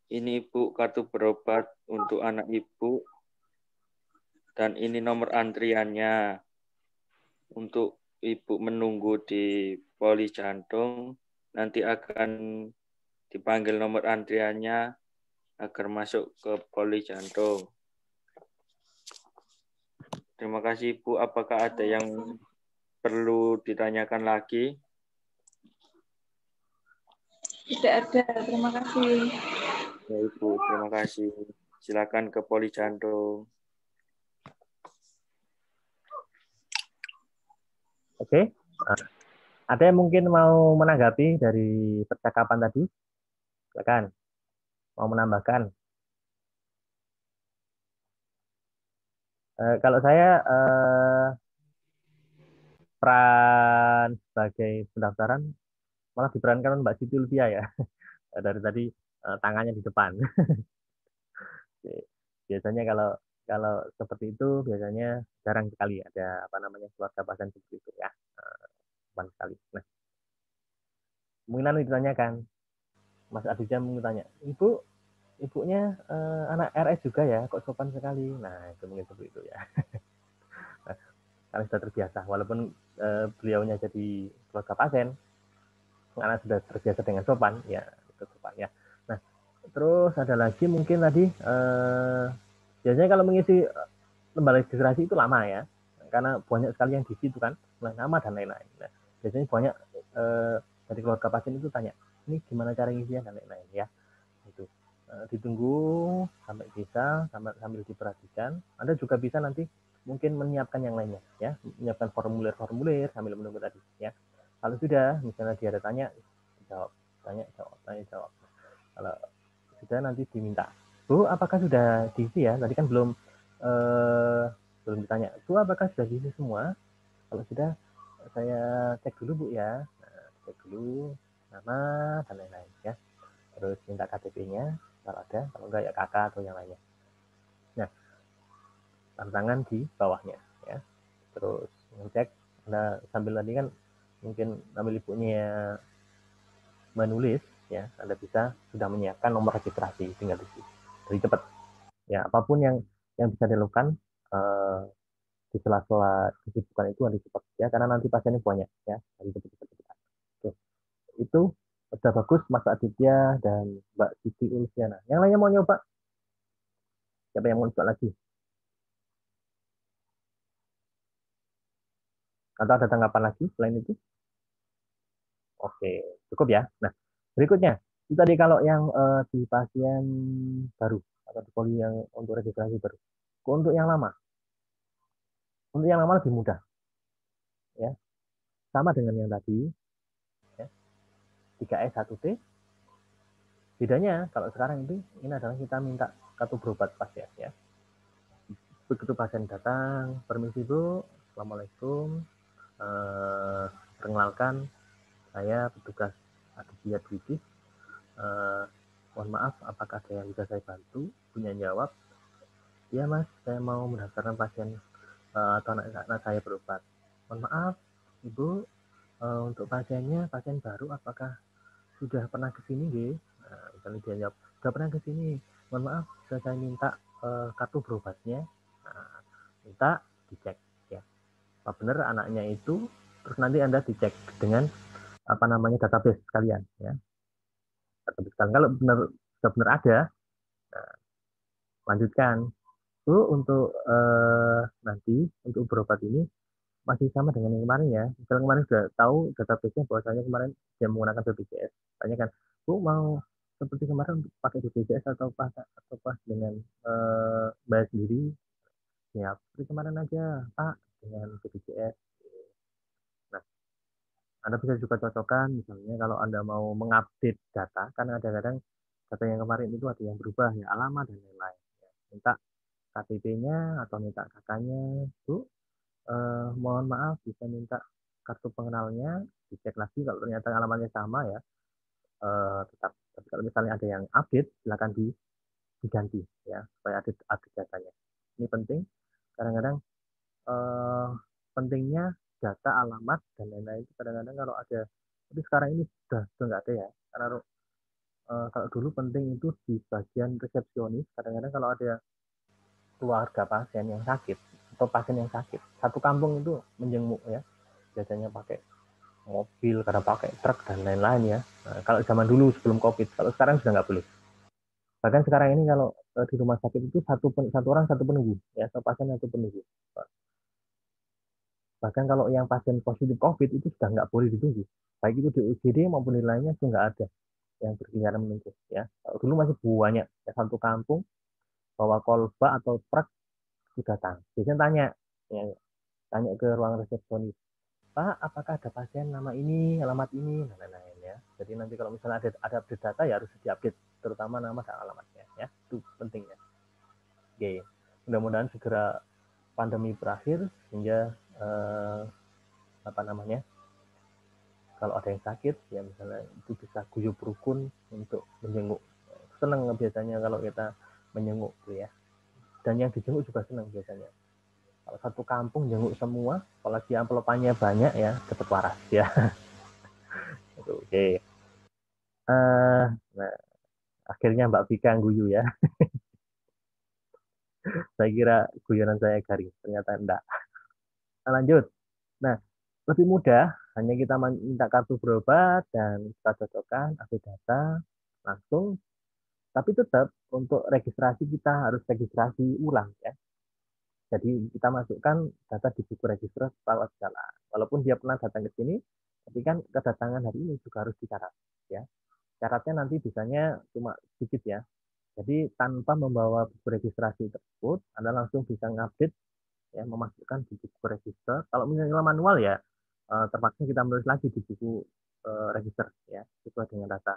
Ini Ibu kartu berobat untuk anak Ibu. Dan ini nomor antriannya. Untuk Ibu menunggu di poli jantung, nanti akan dipanggil nomor antriannya agar masuk ke poli jantung. Terima kasih Ibu. Apakah ada yang perlu ditanyakan lagi? Tidak ada. Terima kasih. Ya, Ibu, terima kasih. Silakan ke Polijandung. Oke. Ada yang mungkin mau menanggapi dari percakapan tadi? Silakan. Mau menambahkan? Kalau saya peran sebagai pendaftaran malah diperankan Mbak Siti Lubia ya. Dari tadi tangannya di depan. Biasanya kalau kalau seperti itu biasanya jarang sekali ada apa namanya keluarga pasien seperti itu ya. Teman sekali. Nah, mungkin ditanyakan, Mas Aditya mungkin tanya, ibunya anak RS juga ya, kok sopan sekali. Nah, itu mungkin seperti itu ya. Nah, karena sudah terbiasa, walaupun beliaunya jadi keluarga pasien, karena sudah terbiasa dengan sopan, ya itu sopan ya. Nah, terus ada lagi mungkin tadi biasanya kalau mengisi lembar registrasi itu lama ya, karena banyak sekali yang di situ kan, nama dan lain-lain. Nah, biasanya banyak dari keluarga pasien itu tanya, ini gimana cara ngisinya dan lain-lain ya. Itu ditunggu sampai bisa, sambil diperhatikan. Anda juga bisa nanti mungkin menyiapkan yang lainnya ya, menyiapkan formulir sambil menunggu tadi ya. Kalau sudah, misalnya dia ada tanya, jawab, tanya jawab. Kalau sudah nanti diminta, Bu, apakah sudah diisi ya? Tadi kan belum ditanya, Bu, apakah sudah diisi semua? Kalau sudah, saya cek dulu Bu ya. Nah, cek dulu nama dan lain-lain ya. Terus minta KTP-nya kalau ada, kalau enggak ya kakak atau yang lainnya. Nah, tanda tangan di bawahnya ya. Terus ngecek, nah sambil tadi kan mungkin ambil ibunya menulis ya, Anda bisa sudah menyiapkan nomor registrasi, tinggal isi. Jadi cepat. Ya, apapun yang bisa dilakukan di sela-sela kesibukan itu harus cepat ya, karena nanti pasiennya banyak ya, harus cepat. Itu udah bagus Mas Aditya dan Mbak Siti Ulfiana. Yang lainnya mau nyoba? Siapa yang mau coba lagi? Atau ada tanggapan lagi selain itu? Oke, cukup ya. Nah, berikutnya, itu tadi kalau yang di pasien baru atau di poli yang untuk registrasi baru. Untuk yang lama lebih mudah, ya. Sama dengan yang tadi, ya. 3S 1T. Bedanya kalau sekarang ini adalah kita minta kartu berobat pasien, ya. Begitu pasien datang, permisi Bu, Assalamualaikum, perkenalkan saya petugas Aditya Dwiki. Mohon maaf, apakah ada yang bisa saya bantu? Punya jawab, iya Mas, saya mau mendaftarkan pasien atau anak saya berobat. Mohon maaf, Ibu, untuk pasiennya pasien baru, apakah sudah pernah ke sini, G? Nah, misalnya dia jawab, sudah pernah ke sini. Mohon maaf, saya minta kartu berobatnya. Nah, minta dicek ya. Apa benar anaknya itu? Terus nanti Anda dicek dengan apa namanya database kalian ya. Database kalian. Kalau benar ada, nah, lanjutkan. Bu, untuk nanti untuk berobat ini masih sama dengan yang kemarin ya. Misalnya kemarin sudah tahu database-nya bahwasanya kemarin dia menggunakan BPJS. Tanya kan, Bu mau seperti kemarin pakai BPJS atau pas dengan bayar sendiri? Ya, seperti kemarin aja, Pak, dengan BPJS. Nah, Anda bisa juga cocokkan, misalnya kalau Anda mau mengupdate data, kan kadang-kadang data yang kemarin itu ada yang berubah, ya alamat dan lain-lain. Ya, minta KTP-nya atau minta kakaknya, Bu, mohon maaf bisa minta kartu pengenalnya, dicek lagi kalau ternyata alamatnya sama ya, tetap. Tapi kalau misalnya ada yang update, silakan diganti ya, supaya update datanya. Ini penting, kadang-kadang pentingnya data, alamat dan lain-lain itu kadang-kadang kalau ada, tapi sekarang ini sudah nggak ada ya, karena kalau dulu penting itu di bagian resepsionis, kadang-kadang kalau ada keluarga pasien yang sakit atau pasien yang sakit, satu kampung itu menjenguk ya, biasanya pakai mobil, kadang pakai truk dan lain-lain ya. Nah, kalau zaman dulu sebelum COVID, kalau sekarang sudah nggak boleh. Bahkan sekarang ini kalau di rumah sakit itu satu orang satu penunggu ya, satu pasien satu penunggu. Bahkan kalau yang pasien positif COVID itu sudah nggak boleh ditunggu, baik itu di UGD maupun di lainnya itu nggak ada. yang berkeliaran menunggu ya. Kalau dulu masih banyak ya, satu kampung bawa kolba atau truk sudah datang. Biasanya tanya ya, tanya ke ruang resepsionis, Pak, apakah ada pasien nama ini, alamat ini, dan lain-lain ya. Jadi nanti kalau misalnya ada update data ya harus diupdate, terutama nama dan alamatnya ya. Itu pentingnya. Oke, mudah-mudahan segera pandemi berakhir sehingga apa namanya? Kalau ada yang sakit ya misalnya itu bisa guyup rukun untuk menjenguk. Senang biasanya kalau kita menjenguk tuh ya. Dan yang dijenguk juga senang biasanya. Kalau satu kampung jenguk semua, apalagi amplopannya banyak ya, dapat waras ya. Oke. Nah, akhirnya Mbak Vika guyu ya. Saya kira guyonan saya garing, ternyata enggak. Nah, lanjut. Nah, lebih mudah, hanya kita minta kartu berobat dan kita cocokkan update data langsung. Tapi tetap untuk registrasi kita harus registrasi ulang ya. Jadi kita masukkan data di buku register perawat jalan. Walaupun dia pernah datang ke sini, tapi kan kedatangan hari ini juga harus dicatat ya. Syaratnya nanti bisanya cuma sedikit ya. Jadi tanpa membawa buku registrasi tersebut, Anda langsung bisa ngupdate ya, memasukkan di buku register. Kalau misalnya manual ya, terpaksa kita menulis lagi di buku register ya, sesuai dengan data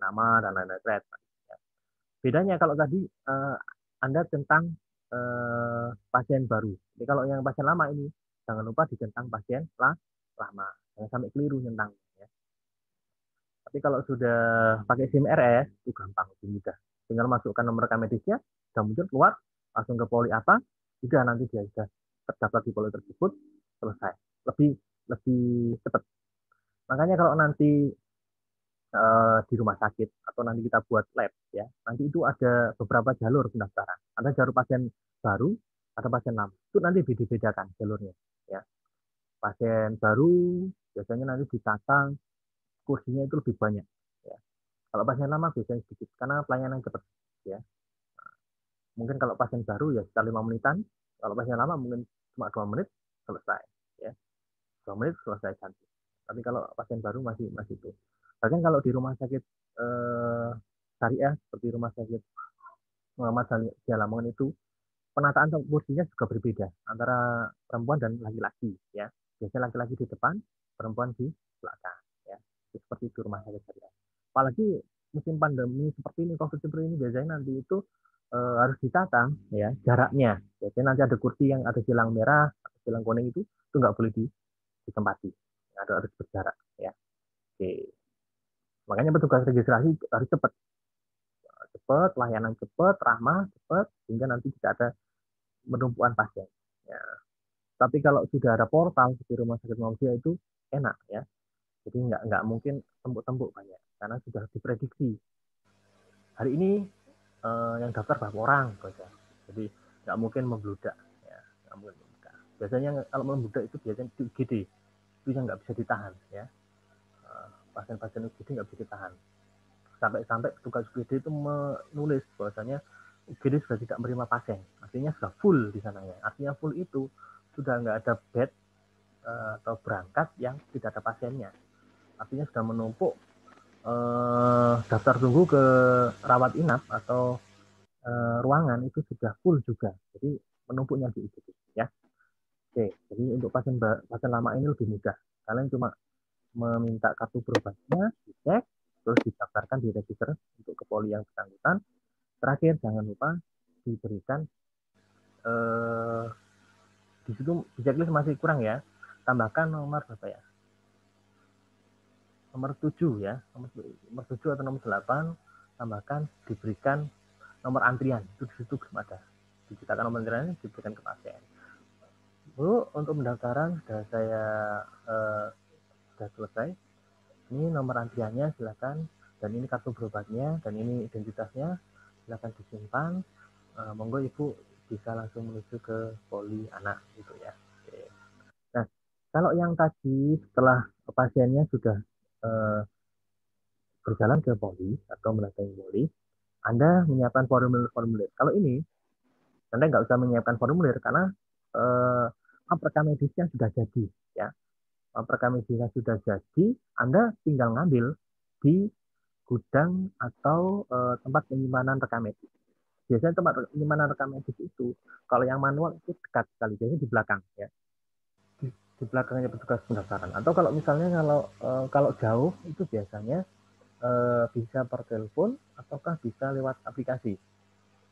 nama dan lain-lain. Bedanya kalau tadi Anda tentang pasien baru. Jadi kalau yang pasien lama ini jangan lupa ditentang pasien lama. Jangan sampai keliru tentang. Ya. Tapi kalau sudah pakai SIM RS itu gampang, lebih mudah. Tinggal masukkan nomor rekam medisnya, sudah muncul keluar, langsung ke poli apa, sudah nanti dia sudah terdaftar di poli tersebut, selesai. Lebih cepat. Makanya kalau nanti di rumah sakit atau nanti kita buat lab ya, nanti itu ada beberapa jalur pendaftaran. Ada jalur pasien baru, ada pasien lama. Itu nanti dibedakan jalurnya ya. Pasien baru biasanya nanti ditata kursinya itu lebih banyak ya. Kalau pasien lama biasanya sedikit karena pelayanan cepat ya. Mungkin kalau pasien baru ya sekitar 5 menitan, kalau pasien lama mungkin cuma 2 menit selesai ya. 2 menit selesai ganti. Tapi kalau pasien baru masih itu. Bahkan kalau di rumah sakit syariah seperti rumah sakit Muhammad Syariah Lamongan itu penataan kursinya juga berbeda antara perempuan dan laki-laki ya. Biasanya laki-laki di depan, perempuan di belakang ya. Seperti itu rumah sakit syariah. Apalagi musim pandemi seperti ini, COVID seperti ini biasanya nanti itu harus ditata ya jaraknya. Biasanya nanti ada kursi yang ada silang merah atau silang kuning itu nggak boleh ditempati. Harus berjarak ya. Oke. Makanya petugas registrasi harus cepat, layanan cepat, ramah, cepat, sehingga nanti tidak ada penumpukan pasien. Ya. Tapi kalau sudah ada portal di rumah sakit manusia itu enak ya. Jadi nggak mungkin tembuk-tembuk banyak karena sudah diprediksi. Hari ini yang daftar berapa orang saja. Jadi nggak mungkin membludak. Ya. Nggak mungkin membludak. Biasanya kalau membludak itu biasanya di UGD itu yang nggak bisa ditahan ya. Pasien-pasien UGD nggak bisa ditahan. Sampai petugas UGD itu menulis bahwasanya UGD sudah tidak menerima pasien. Artinya sudah full di sana ya. Artinya full itu sudah nggak ada bed atau berangkat yang tidak ada pasiennya. Artinya sudah menumpuk daftar tunggu ke rawat inap atau ruangan itu sudah full juga. Jadi menumpuknya di UGD ya. Oke, jadi untuk pasien lama ini lebih mudah. Kalian cuma meminta kartu berobatnya, dicek, terus didaftarkan di register untuk ke poli yang bersangkutan. Terakhir, jangan lupa diberikan di situ di checklist masih kurang ya. Tambahkan nomor berapa ya? Nomor 7 ya, nomor 7 atau nomor 8, tambahkan diberikan nomor antrian. Itu di situ belum ada. Diciptakan nomor antrian diberikan ke pasien. Bu, untuk pendaftaran sudah saya sudah selesai. Ini nomor antriannya silakan, dan ini kartu berobatnya, dan ini identitasnya, silakan disimpan. Monggo Ibu bisa langsung menuju ke poli anak gitu ya. Oke. Nah, kalau yang tadi setelah pasiennya sudah berjalan ke poli atau mendatangi poli, Anda menyiapkan formulir. Kalau ini Anda nggak usah menyiapkan formulir karena rekam medisnya sudah jadi ya. Rekam medisnya sudah jadi, Anda tinggal ngambil di gudang atau tempat penyimpanan rekam medis. Biasanya tempat penyimpanan rekam medis itu, kalau yang manual itu dekat sekali, biasanya di belakang ya, di belakangnya petugas pendaftaran. Atau kalau misalnya kalau jauh itu biasanya bisa per telepon ataukah bisa lewat aplikasi.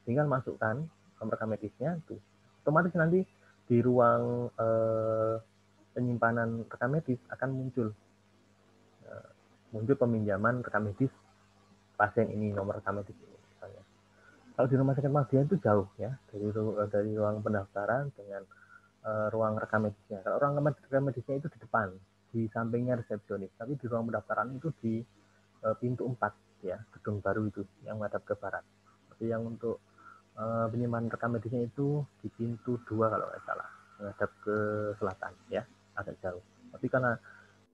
Tinggal masukkan nomor rekam medisnya, tuh otomatis nanti di ruang penyimpanan rekam medis akan muncul peminjaman rekam medis pasien ini, nomor rekam medis ini misalnya. Kalau di rumah sakit Madia itu jauh ya dari ruang pendaftaran dengan ruang rekam medisnya. Kalau ruang rekam medisnya itu di depan, di sampingnya resepsionis, tapi di ruang pendaftaran itu di pintu 4 ya, gedung baru itu yang menghadap ke barat. Tapi yang untuk penyimpanan rekam medisnya itu di pintu 2 kalau nggak salah, menghadap ke selatan ya, agak jauh. Tapi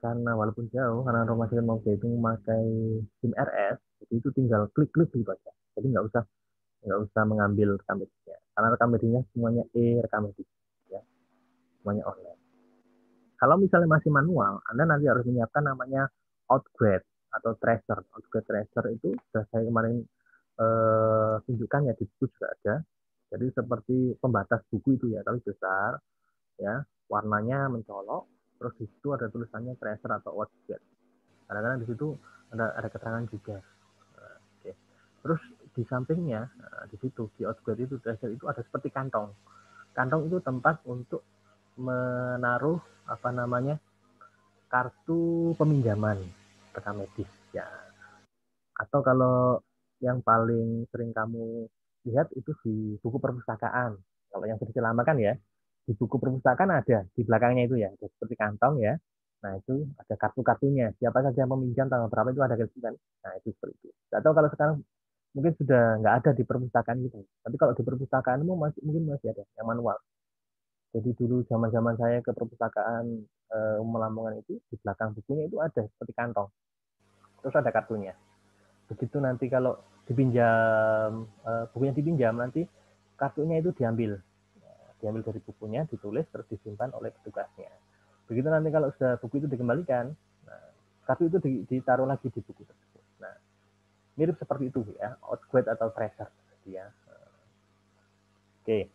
karena walaupun jauh, karena rumah sakit Madia itu memakai SIM RS, jadi itu tinggal klik-klik gitu aja. Jadi nggak usah mengambil rekam medisnya, karena rekam medisnya semuanya rekam medis ya, semuanya online. Kalau misalnya masih manual, Anda nanti harus menyiapkan namanya outgrade atau tracer. Outgrade tracer itu sudah saya kemarin tunjukkan ya, di buku juga ada. Jadi seperti pembatas buku itu ya, tapi besar ya, warnanya mencolok, terus di situ ada tulisannya tracer atau outgrade. Kadang-kadang di situ ada keterangan juga. Oke. Terus di sampingnya, di situ di outgrade itu tracer itu ada seperti kantong. Kantong itu tempat untuk menaruh kartu peminjaman rekam medis ya. Atau kalau yang paling sering kamu lihat itu di buku perpustakaan. Kalau yang versi lama kan ya, di buku perpustakaan ada di belakangnya itu ya, ada seperti kantong ya. Nah itu ada kartu-kartunya. Siapa saja yang meminjam tanggal berapa itu ada kan. Nah itu seperti itu. Atau kalau sekarang mungkin sudah nggak ada di perpustakaan gitu. Tapi kalau di perpustakaanmu mungkin masih ada yang manual. Jadi dulu zaman-zaman saya ke perpustakaan Lamongan itu, di belakang bukunya itu ada seperti kantong. Terus ada kartunya. Begitu nanti kalau dipinjam, bukunya dipinjam, nanti kartunya itu diambil dari bukunya, ditulis, terus disimpan oleh petugasnya. Begitu nanti kalau sudah buku itu dikembalikan, nah, kartu itu ditaruh lagi di buku tersebut. Nah, mirip seperti itu ya, outgrade atau tracer. Ya. Oke.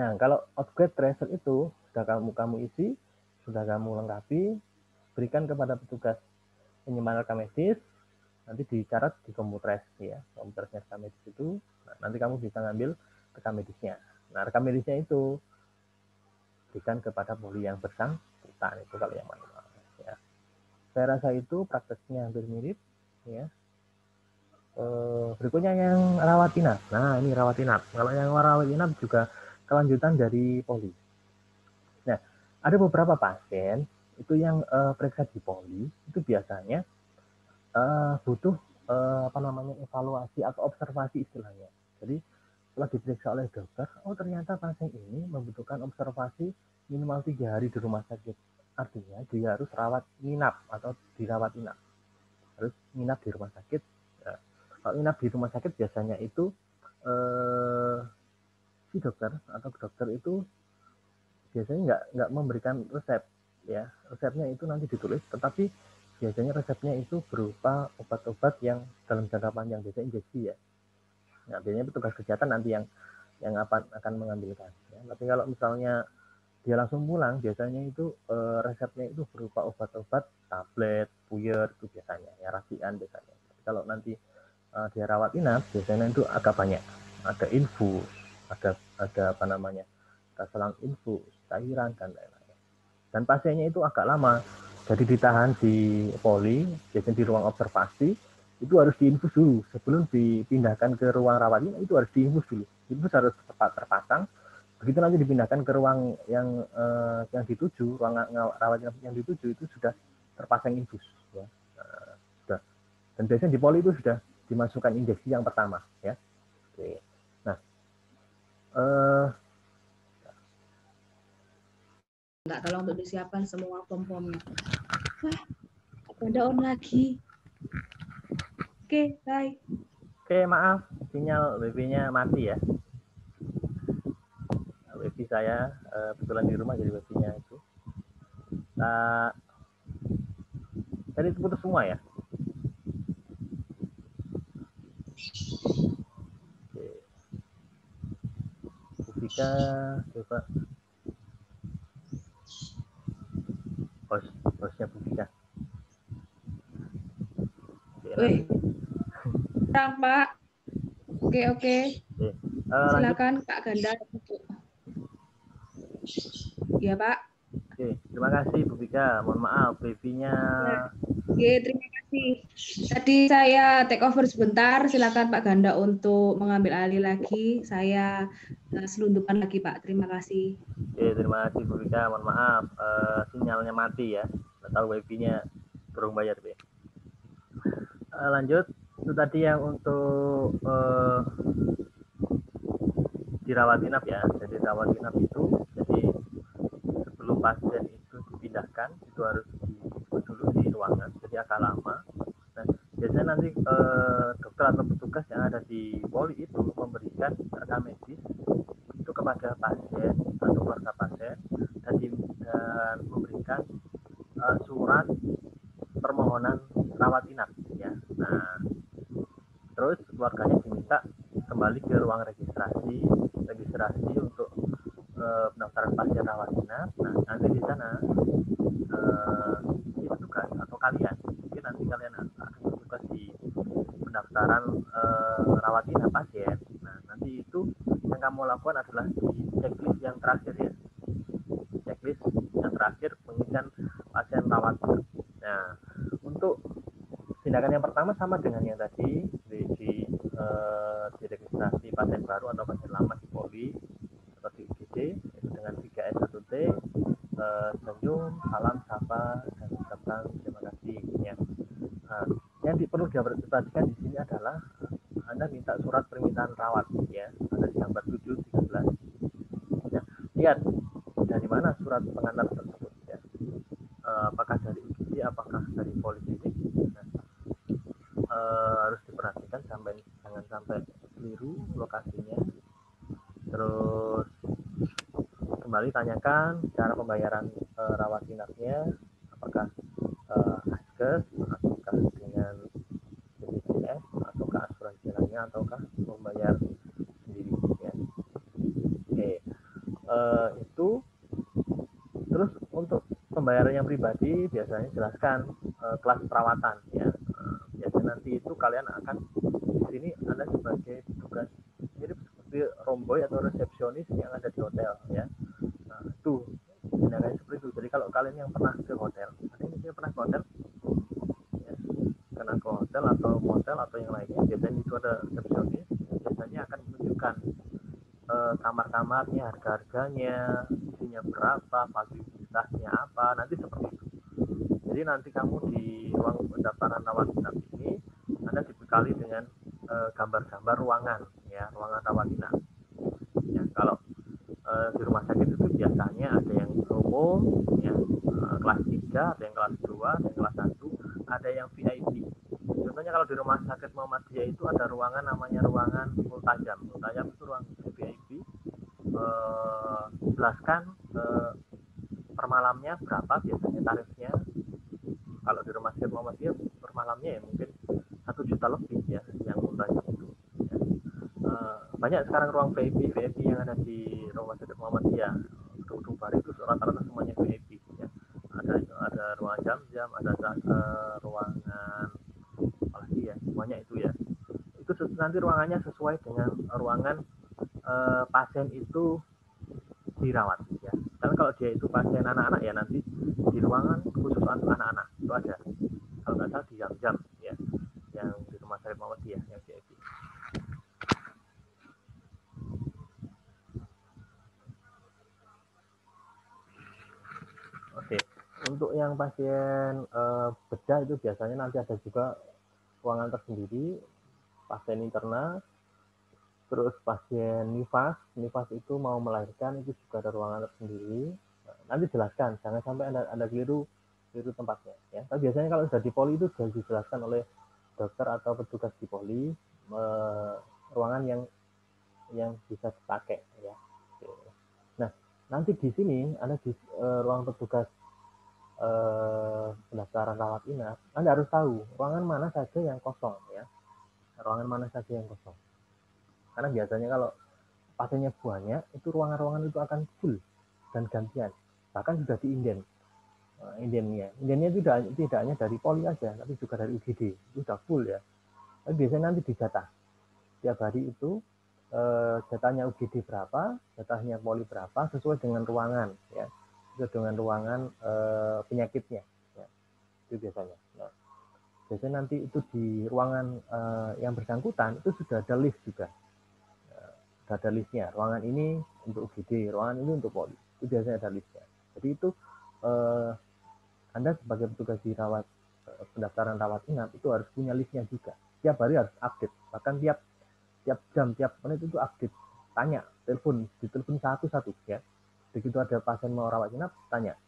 Nah, kalau outgrade tracer itu sudah kamu isi, sudah kamu lengkapi, berikan kepada petugas penyimpanan rekam medis, nanti dicatat di komputeres ya, komputeresnya rekam medis itu, nah, nanti kamu bisa ngambil rekam medisnya. Nah, rekam medisnya itu berikan kepada poli yang bersangkutan, itu kalau yang manual ya. Saya rasa itu prakteknya hampir mirip ya. Berikutnya yang rawat inap. Nah, ini rawat inap. Kalau yang rawat inap juga kelanjutan dari poli. Nah, ada beberapa pasien itu yang periksa di poli itu biasanya butuh evaluasi atau observasi istilahnya. Jadi setelah diperiksa oleh dokter, oh ternyata pasien ini membutuhkan observasi minimal 3 hari di rumah sakit. Artinya dia harus rawat inap atau dirawat inap. Harus nginap di rumah sakit. Nah, kalau nginap di rumah sakit biasanya itu si dokter atau dokter itu biasanya nggak memberikan resep ya. Resepnya itu nanti ditulis, tetapi biasanya resepnya itu berupa obat-obat yang dalam jangka panjang, biasanya injeksi ya. Nah, biasanya petugas kesehatan nanti yang akan mengambilkan. Ya. Tapi kalau misalnya dia langsung pulang, biasanya itu resepnya itu berupa obat-obat, tablet, puyer itu biasanya, ya racian biasanya. Tapi kalau nanti dia rawat inap, biasanya itu agak banyak. Ada infus, ada selang infus, cairan dan lain-lain. Dan pasiennya itu agak lama, jadi ditahan di poli, biasanya di ruang observasi, itu harus diinfus dulu sebelum dipindahkan ke ruang rawat inap, itu harus diinfus dulu. Infus harus tepat terpasang. Begitu nanti dipindahkan ke ruang yang dituju, ruang rawat inap yang dituju itu sudah terpasang infus. Ya. Sudah. Dan biasanya di poli itu sudah dimasukkan injeksi yang pertama. Ya. Oke. Nah, Enggak, tolong untuk disiapkan semua form-formnya. Wah, ada on lagi. Oke, bye. Oke, maaf, sinyal wifi-nya mati ya. Wifi saya kebetulan di rumah, jadi wifi-nya itu. Tadi putus semua ya? Bika, coba bosnya Bu Bika. Wih, kurang Pak. Oke. Lanjut. Silakan Kak Ganda. Ya Pak. Oke, terima kasih Bu Bika. Mohon maaf, baby-nya. Oke, terima kasih. Tadi saya take over sebentar. Silakan Pak Ganda untuk mengambil alih lagi. Saya selundupan lagi Pak. Terima kasih. Oke, terima kasih Bu Bika. Mohon maaf, sinyalnya mati ya. Nggak tahu wifi-nya kurang bayar, Be. Lanjut, itu tadi yang untuk dirawat inap ya. Jadi rawat inap itu, jadi sebelum pasien itu dipindahkan, itu harus dijemput dulu di ruangan. Jadi agak lama. Nah, biasanya nanti dokter atau petugas yang ada di poli itu memberikan rekam medis itu kepada pasien atau keluarga pasien dan memberikan surat permohonan rawat inap ya. Nah, terus keluarganya diminta kembali ke ruang registrasi untuk pendaftaran pasien rawat inap. Nah, nanti di sana petugas atau kalian mungkin nanti kalian akan bertugas di pendaftaran rawat inap pasien. Nah, nanti itu yang kamu lakukan adalah di checklist yang terakhir ya. Checklist yang terakhir pengisian pasien rawat inap. Nah, untuk tindakan yang pertama sama dengan yang tadi di registrasi pasien baru atau pasien lama di poli atau di UGD itu dengan 3S 1T, senyum, salam, sapa, dan ucapkan terima kasih ya. Nah, yang perlu diperhatikan di sini adalah Anda minta surat permintaan rawat ya, ada di gambar 713 ya. Lihat dari mana surat pengantar tersebut ya, apakah dari UGD, apakah dari poliklinik. Nah, harus diperhatikan jangan sampai keliru lokasinya. Terus kembali tanyakan cara pembayaran rawat inapnya, apakah askes ataukah dengan BPJS ataukah asuransi lainnya ataukah membayar sendiri ya. Oke, itu. Terus untuk pembayaran yang pribadi biasanya jelaskan kelas perawatan ya. Biasanya nanti itu kalian akan di sini Anda sebagai petugas mirip seperti romboy atau resepsionis yang ada di hotel ya. Nah, itu tindakannya seperti itu. Jadi kalau kalian yang pernah ke hotel, ada yang pernah ke hotel ya, pernah ke hotel atau motel atau yang lainnya, biasanya itu ada resepsionis, biasanya akan menunjukkan kamar-kamarnya, harga-harganya, isinya berapa, fasilitasnya apa, nanti seperti itu. Jadi nanti kamu di ruang pendaftaran rawat inap ini Anda dibekali dengan gambar-gambar ruangan ya, ruangan rawat inap. Ya, kalau di rumah sakit itu biasanya ada yang umum ya, kelas 3, ada yang kelas 2, ada yang kelas 1, ada yang VIP. Contohnya kalau di rumah sakit Muhammadiyah itu ada ruangan namanya ruangan multajam. Multajam itu ruang VIP. Jelaskan per malamnya berapa biasanya tarifnya. Kalau di rumah sakit Muhammadiyah per malamnya ya mungkin 1 juta lebih ya yang multajam itu. Ya. Banyak sekarang ruang VIP yang ada di rumah sakit Muhammadiyah. Gedung baru itu rata-rata semuanya VIP ya. Ada ruang jam-jam, ada ruangan apalagi ya, semuanya itu ya. Itu nanti ruangannya sesuai dengan ruangan pasien itu dirawat ya. Karena kalau dia itu pasien anak-anak ya nanti di ruangan khusus anak-anak itu ada. Kalau nggak salah di jam-jam ya, yang di rumah sakit Muhammadiyah yang VIP. Oke, untuk yang pasien bedah itu biasanya nanti ada juga ruangan tersendiri, pasien interna, terus pasien nifas itu mau melahirkan itu juga ada ruangan tersendiri. Nanti jelaskan, jangan sampai anda keliru tempatnya ya. Tapi biasanya kalau sudah di poli itu sudah dijelaskan oleh dokter atau petugas di poli ruangan yang bisa dipakai ya. Nah, nanti di sini Anda di ruang petugas pendaftaran rawat inap, Anda harus tahu ruangan mana saja yang kosong ya. Ruangan mana saja yang kosong. Karena biasanya kalau pasiennya banyak, itu ruangan-ruangan itu akan full dan gantian. Bahkan sudah diinden. Indennya tidak hanya dari poli aja, tapi juga dari UGD. Itu sudah full ya. Tapi biasanya nanti dijatah. Tiap hari itu jatahnya UGD berapa, jatahnya poli berapa, sesuai dengan ruangan ya. Sesuai dengan ruangan penyakitnya. Ya. Itu biasanya. Nah, biasanya nanti itu di ruangan yang bersangkutan itu sudah ada list juga. Sudah ada listnya. Ruangan ini untuk UGD, ruangan ini untuk poli. Itu biasanya ada listnya. Jadi itu Anda sebagai petugas di pendaftaran rawat inap itu harus punya listnya juga. Tiap hari harus update. Bahkan tiap jam, tiap menit itu update. Tanya, ditelepon satu-satu ya. Begitu ada pasien mau rawat inap, tanya.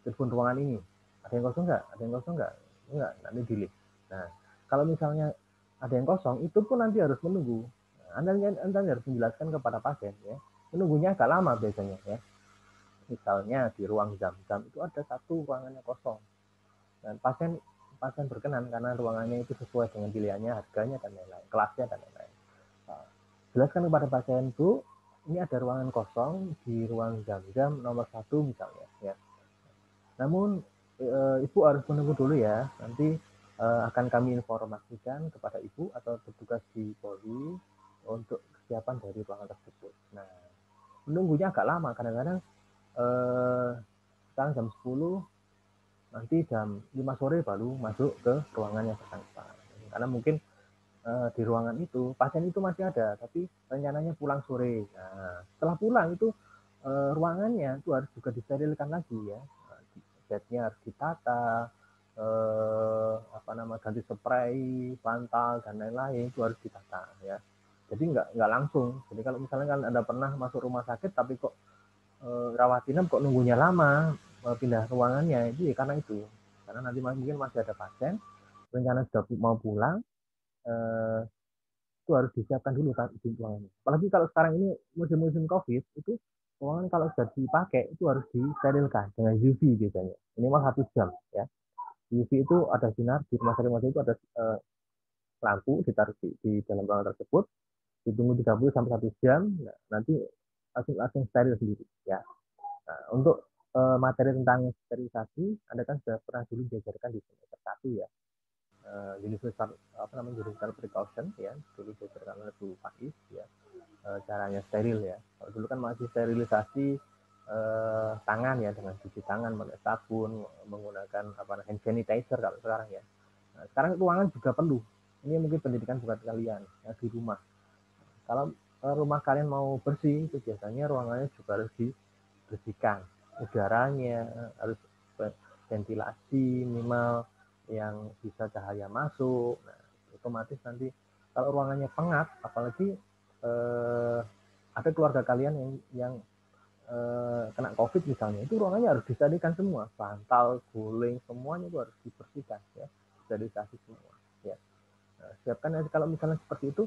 Telepon ruangan ini, ada yang kosong nggak? Ada yang kosong nggak? Enggak, nanti delete. Nah, kalau misalnya ada yang kosong, itu pun nanti harus menunggu. Anda harus menjelaskan kepada pasien ya. Menunggunya agak lama biasanya ya. Misalnya di ruang jam-jam itu ada satu ruangannya kosong. Dan pasien berkenan karena ruangannya itu sesuai dengan pilihannya, harganya dan lain-lain, kelasnya dan lain-lain. Nah, jelaskan kepada pasien, Bu, ini ada ruangan kosong di ruang jam-jam nomor 1 misalnya ya. Namun Ibu harus menunggu dulu ya. Nanti akan kami informasikan kepada Ibu atau petugas di poli untuk kesiapan dari ruangan tersebut. Nah, menunggunya agak lama, kadang-kadang sekarang jam 10, nanti jam 5 sore baru masuk ke ruangan yang bersangkutan. Karena mungkin di ruangan itu pasien itu masih ada, tapi rencananya pulang sore. Nah, setelah pulang itu ruangannya itu harus juga disterilkan lagi ya. Bednya harus ditata, ganti spray, bantal dan lain-lain itu harus ditata ya. Jadi nggak langsung. Jadi kalau misalnya kan Anda pernah masuk rumah sakit tapi kok rawat inap kok nunggunya lama pindah ruangannya, itu ya karena itu. Karena nanti mungkin masih ada pasien rencana sudah mau pulang, itu harus disiapkan dulu di ruangannya. Apalagi kalau sekarang ini musim-musim COVID, itu ruangan kalau sudah dipakai itu harus disterilkan dengan UV biasanya. Minimal 1 jam ya. UV itu ada sinar di rumah sakit itu ada lampu ditaruh di dalam ruangan tersebut, ditunggu 30 sampai 1 jam, nah, nanti langsung steril sendiri ya. Nah, untuk materi tentang sterilisasi, Anda kan sudah pernah dulu diajarkan di semester 1 ya. Universal precaution ya, dulu diajarkan oleh Bu Faiz ya. Caranya steril ya. Kalau dulu kan masih sterilisasi tangan ya, dengan cuci tangan, pakai sabun, menggunakan hand sanitizer kalau sekarang ya. Nah, sekarang ruangan juga perlu. Ini mungkin pendidikan buat kalian ya, di rumah. Kalau rumah kalian mau bersih, itu biasanya ruangannya juga harus dibersihkan. Udaranya harus ventilasi minimal yang bisa cahaya masuk. Nah, otomatis nanti kalau ruangannya pengap, apalagi ada keluarga kalian yang kena COVID misalnya, itu ruangannya harus disterilkan semua, bantal, guling, semuanya itu harus dibersihkan ya, sterilisasi semua ya. Nah, siapkan nanti kalau misalnya seperti itu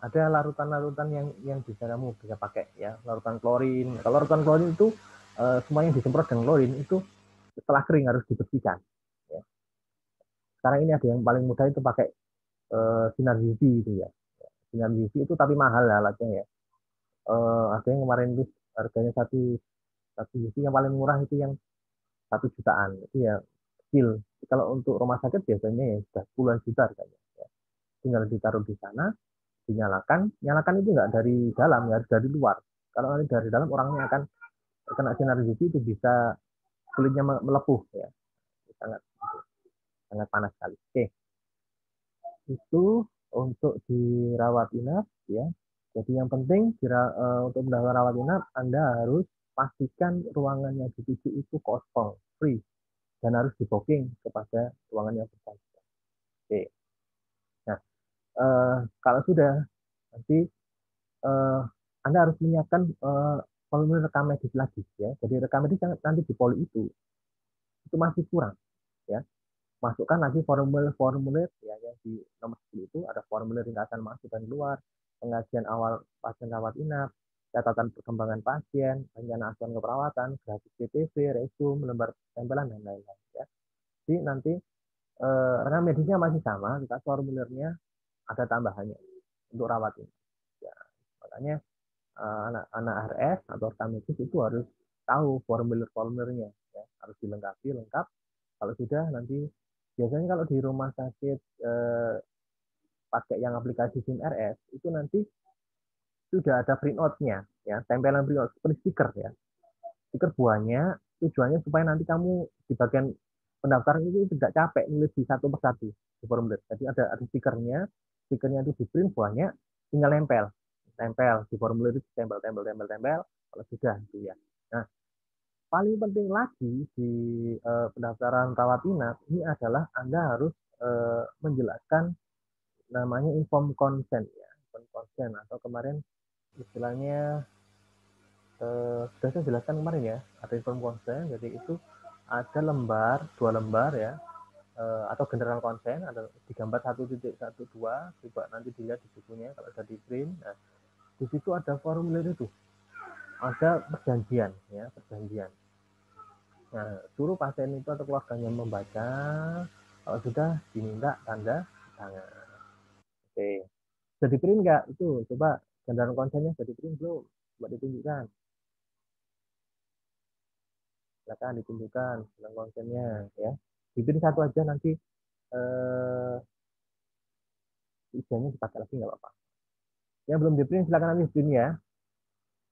ada larutan-larutan yang bisa kamu bisa pakai ya, larutan klorin. Kalau larutan klorin itu semua yang disemprot dengan klorin itu setelah kering harus dibersihkan ya. Sekarang ini ada yang paling mudah itu pakai sinar UV itu ya. Sinar UV itu tapi mahal ya alatnya ya. Ada yang kemarin itu harganya satu UV yang paling murah itu yang 1 jutaan itu ya, kecil. Kalau untuk rumah sakit biasanya ya sudah puluhan juta harganya ya. Tinggal ditaruh di sana, nyalakan itu nggak dari dalam ya, harus dari luar. Kalau nanti dari dalam orangnya akan kena sinar UV itu bisa kulitnya melepuh ya, sangat panas sekali. Oke, itu untuk dirawat inap ya. Jadi yang penting untuk mendaftar rawat inap Anda harus pastikan ruangan yang dituju itu kosong, free, dan harus di booking kepada ruangan yang bersangkutan. Oke. Nah, kalau sudah nanti Anda harus menyiapkan formulir rekam medis lagi ya. Jadi rekam medis nanti di poli itu masih kurang ya. Masukkan lagi formulir ya, yang di nomor 10 itu ada formulir ringkasan masuk dan keluar, pengajian awal pasien rawat inap, catatan perkembangan pasien, rencana asuhan keperawatan, grafik CTV, resume, lembar tempelan dan lain-lain ya. Jadi nanti rekam medisnya masih sama, kita formulirnya ada tambahannya untuk rawat inap. Ya, Makanya anak-anak RS atau rekan medis itu harus tahu formulir-formulirnya, ya. Harus dilengkapi lengkap. Kalau sudah nanti biasanya kalau di rumah sakit pakai yang aplikasi SIM RS itu nanti sudah ada print-out-nya, ya, tempelan print-out seperti stiker, ya. Stiker buahnya tujuannya supaya nanti kamu di bagian pendaftaran itu tidak capek nulis di satu persatu di formulir. Jadi ada stikernya itu di print buahnya, tinggal tempel di formulir itu, tempel kalau sudah itu, ya. Nah, paling penting lagi di pendaftaran rawat inap ini adalah Anda harus menjelaskan namanya inform consent, ya, inform consent, atau kemarin istilahnya sudah saya jelaskan kemarin, ya, ada inform consent. Jadi itu ada dua lembar, ya, atau general consent, ada digambar 1.12, coba nanti dilihat di bukunya kalau sudah di print. Nah, di situ ada formulir itu, ada perjanjian, ya, perjanjian. Nah, suruh pasien itu atau keluarganya membaca, kalau sudah diminta tanda tangan. Oke, sudah di print nggak itu? Coba general consentnya sudah di print belum? Coba ditunjukkan. Silakan ditunjukkan general consentnya, ya. Di print satu aja, nanti ujiannya dipakai lagi nggak apa-apa. Yang belum di print silakan nanti di print, ya.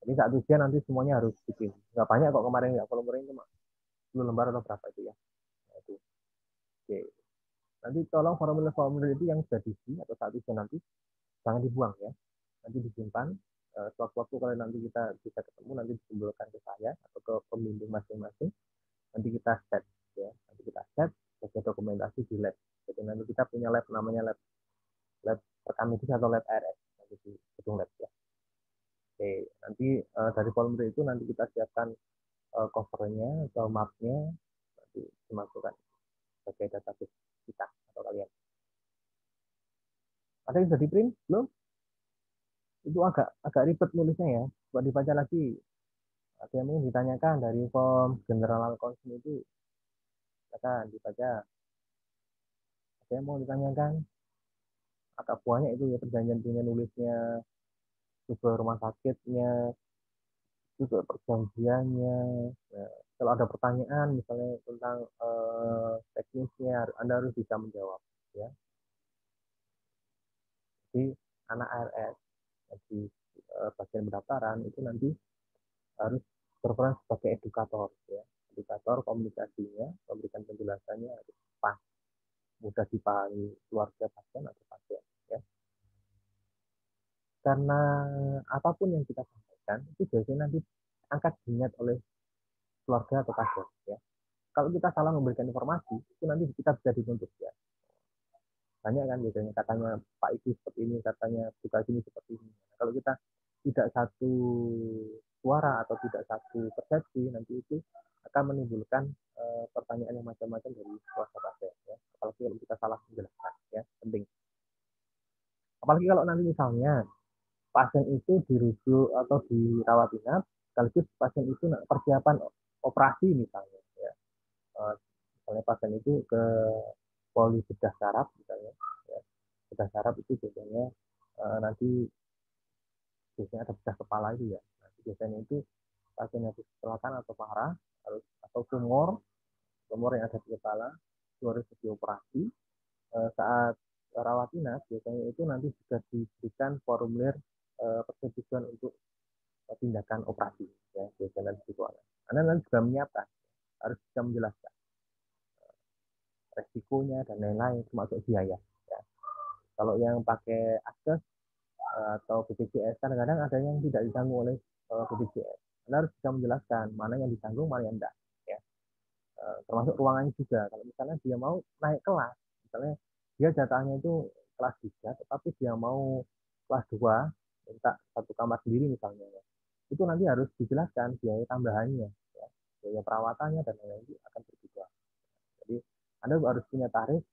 Jadi saat ujian nanti semuanya harus di print. Nggak banyak kok kemarin, nggak volumenya cuma 10 lembar atau berapa itu, ya. Nah, itu. Oke. Nanti tolong formulir-formulir itu yang sudah diisi atau saat ujian nanti jangan dibuang, ya. Nanti disimpan. Suatu-suatu kalau nanti kita bisa ketemu, nanti dikumpulkan ke saya atau ke pembimbing masing-masing. Nanti kita set, ya. Nanti kita set sebagai dokumentasi di lab. Jadi nanti kita punya lab namanya lab rekam medis atau lab RS nanti di gedung lab, ya. Oke, nanti dari formulir itu nanti kita siapkan covernya atau mapnya, nanti dimasukkan sebagai database kita atau kalian. Ada yang sudah di print belum? Itu agak ribet nulisnya, ya. Coba dibaca lagi. Ada yang ingin ditanyakan dari form general consent itu, silakan dibaca. Ada yang mau ditanyakan? Agak banyak itu, ya, perjanjian nulisnya, juga rumah sakitnya, juga perjanjiannya. Nah, kalau ada pertanyaan misalnya tentang teknisnya, Anda harus bisa menjawab, ya. Jadi anak RS di bagian pendaftaran itu nanti harus berperan sebagai edukator, ya. Edukator komunikasinya, memberikan penjelasannya harus pas, mudah dipahami keluarga pasien atau pasien, ya. Karena apapun yang kita sampaikan itu biasanya nanti angkat diingat oleh keluarga atau pasien, ya. Kalau kita salah memberikan informasi, itu nanti kita bisa dituntut, ya. Banyak kan biasanya katanya Pak Ibu seperti ini, katanya tugas ini seperti ini. Nah, kalau kita tidak satu suara atau tidak satu persepsi, nanti itu akan menimbulkan pertanyaan yang macam-macam dari keluarga pasien, ya. Apalagi kalau kita salah menjelaskan, ya, penting. Apalagi kalau nanti misalnya pasien itu dirujuk atau dirawat inap, sekaligus pasien itu persiapan operasi misalnya, ya. Misalnya pasien itu ke poli bedah saraf misalnya, ya. Bedah saraf itu biasanya nanti biasanya ada bedah kepala itu, ya. Nanti biasanya itu pasien yang kecelakaan atau parah atau tumor yang ada di kepala itu harus dioperasi. Saat rawat inap biasanya itu nanti juga diberikan formulir persetujuan untuk tindakan operasi, ya, biasanya di keuangan. Anda nanti juga menyiapkan, harus bisa menjelaskan resikonya dan lain-lain, termasuk biaya, ya. Kalau yang pakai akses atau BPJS, kadang-kadang ada yang tidak ditanggung oleh BPJS. Anda harus bisa menjelaskan mana yang ditanggung, mana yang tidak, ya. Termasuk ruangannya juga. Kalau misalnya dia mau naik kelas, misalnya dia jatahnya itu kelas 3, tetapi dia mau kelas 2, minta satu kamar sendiri misalnya, ya. Itu nanti harus dijelaskan biaya tambahannya, ya. Biaya perawatannya dan lain-lain akan berbeda. Jadi Anda harus punya tarif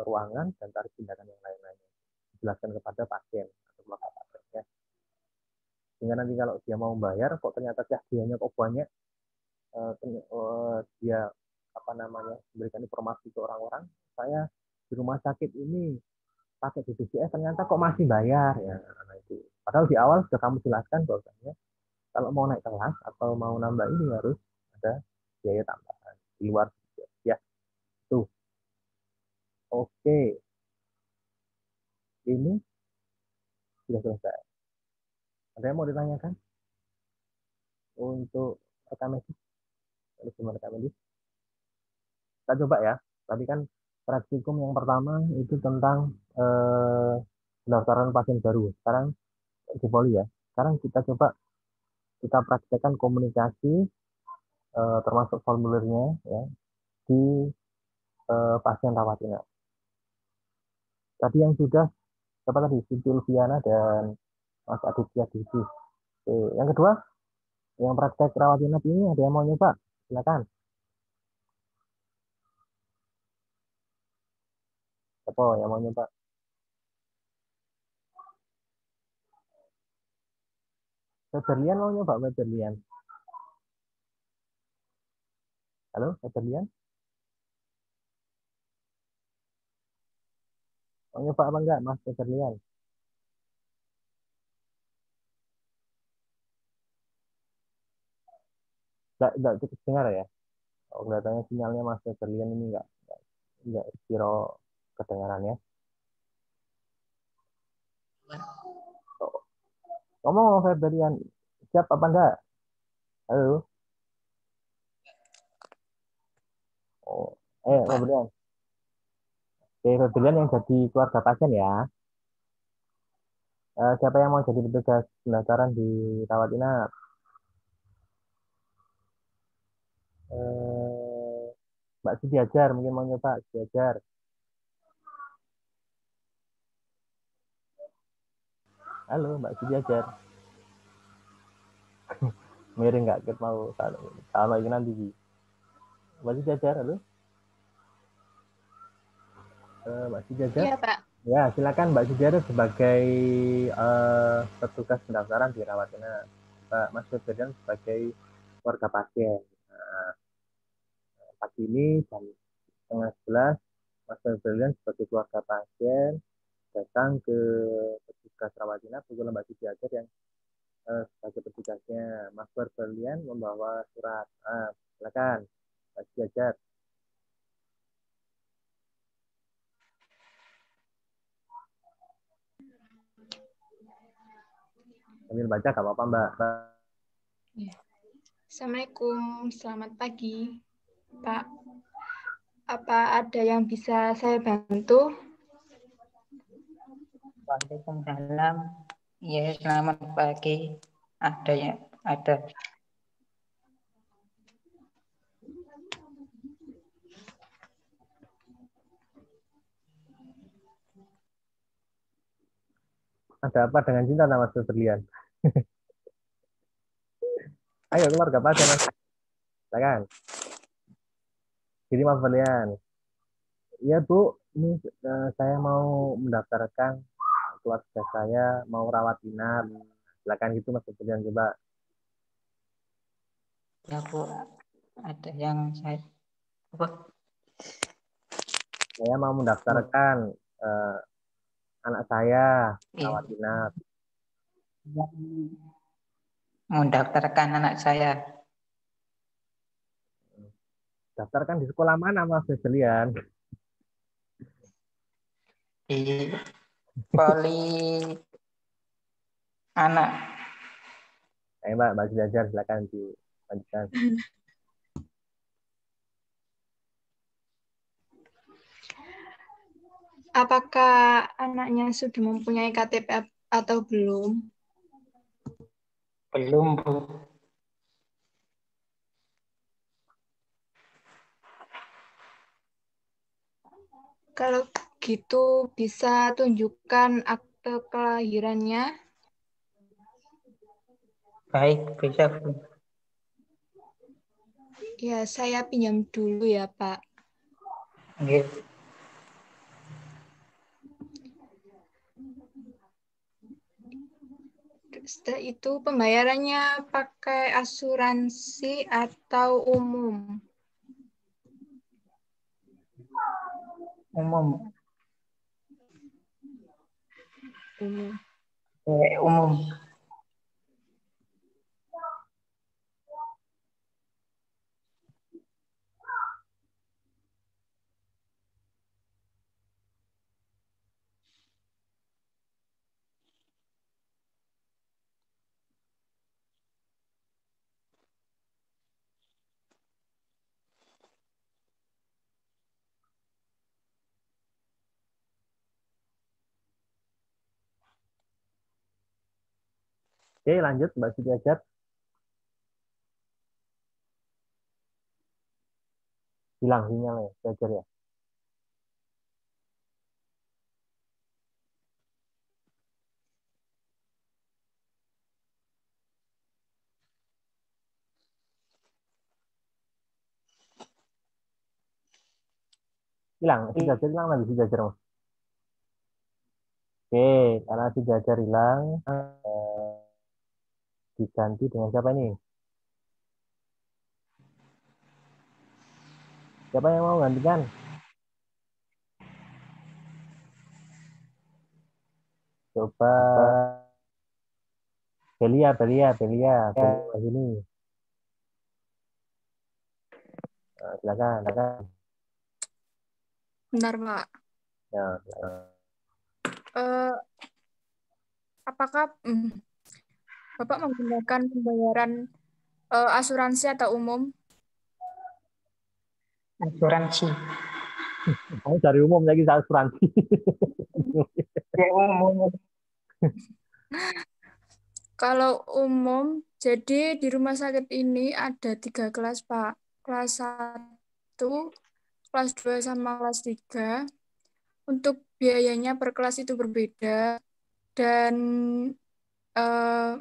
ruangan dan tarif tindakan yang lain-lainnya. Dijelaskan kepada pasien atau keluarga pasien, ya. Sehingga nanti kalau dia mau membayar, kok ternyata biayanya kok banyak, dia memberikan informasi ke orang-orang, saya di rumah sakit ini pakai BPJS ternyata kok masih bayar, ya. Nah, itu Padahal di awal sudah kamu jelaskan bahwasanya kalau mau naik kelas atau mau nambah ini harus ada biaya tambahan di luar ya. Tuh. Oke. Ini sudah selesai. Ada yang mau ditanyakan untuk rekam medis? Rekam medis. Kita coba ya. Tadi kan praktikum yang pertama itu tentang pendaftaran pasien baru. Sekarang di poli ya. Sekarang kita coba kita praktekkan komunikasi termasuk formulirnya ya di pasien rawat inap. Tadi yang sudah siapa tadi? Siti Ulfiana dan Mas Aditya Didi. Oke. Yang kedua, yang praktek rawat inap ini ada yang mau nyoba? Silakan. Siapa yang mau nyoba? Feberlian mau nyoba Feberlian? Halo, Feberlian? Mau nyoba apa enggak, Mas Feberlian? Enggak cukup dengar ya? Oh, kelihatannya sinyalnya Mas Feberlian ini enggak kira kedengarannya. Oh, ngomong Feberlian, siap apa enggak? Halo? Oh, Feberlian. Oke, Feberlian yang jadi keluarga pasien ya. Siapa yang mau jadi petugas pendaftaran di rawat inap? Mbak Siti Ajar mungkin mau nyoba. Siti Ajar. Halo, Mbak Siti Ajar. Miring nggak? Kita mau kalau ini nanti. Mbak Siti Ajar, halo. Mbak Siti Ajar. Iya, Pak. Ya, silakan Mbak Siti Ajar sebagai petugas pendaftaran di rawat inap. Pak Mas Febrian sebagai keluarga pasien. Nah, pagi ini jam 10:30 Mas Febrian sebagai keluarga pasien datang ke petugas rawat inap untuk Mbak Siti Ajar yang sebagai petugasnya. Mas Febrian membawa surat. Silakan Mbak Siti Ajar. Sambil baca gak apa-apa Mbak. Assalamualaikum, selamat pagi, Pak. Apa ada yang bisa saya bantu? Waalaikumsalam. Ya, selamat pagi. Ada ya, ada. Ada apa dengan cinta Mas Febrian? Ayo keluarga pasien Mas. Silakan. Jadi Mas Febrian. Iya Bu, ini saya mau mendaftarkan keluarga saya mau rawat inap. Silakan gitu Mas Febrian coba. Ya Bu, ada yang apa? Saya mau mendaftarkan anak saya rawat inap. Mendaftarkan anak saya Daftarkan di sekolah mana Mas Febrian? di poli anak. Ayo Mbak Jajar silakan dilanjutkan. Apakah anaknya sudah mempunyai KTP atau belum? Belum Bu. Kalau gitu bisa tunjukkan akte kelahirannya. Baik, bisa Bu. Ya, saya pinjam dulu ya, Pak. Oke. Setelah itu pembayarannya pakai asuransi atau umum? Umum. Umum. Umum. Oke, lanjut Mbak Sudrajat. Hilang sinyalnya, belajar ya. Hilang, Sudrajat hilang lagi Sudrajat. Oke, karena Sudrajat hilang, diganti dengan siapa ini? Siapa yang mau gantikan? Coba Belia sini. Silakan. Bentar, Pak. Ya, Eh, apakah Bapak menggunakan pembayaran asuransi atau umum? Asuransi. kamu dari umum lagi asuransi. Ya, umum. Kalau umum, jadi di rumah sakit ini ada 3 kelas, Pak. Kelas 1, kelas 2, sama kelas 3. Untuk biayanya per kelas itu berbeda. Dan eh,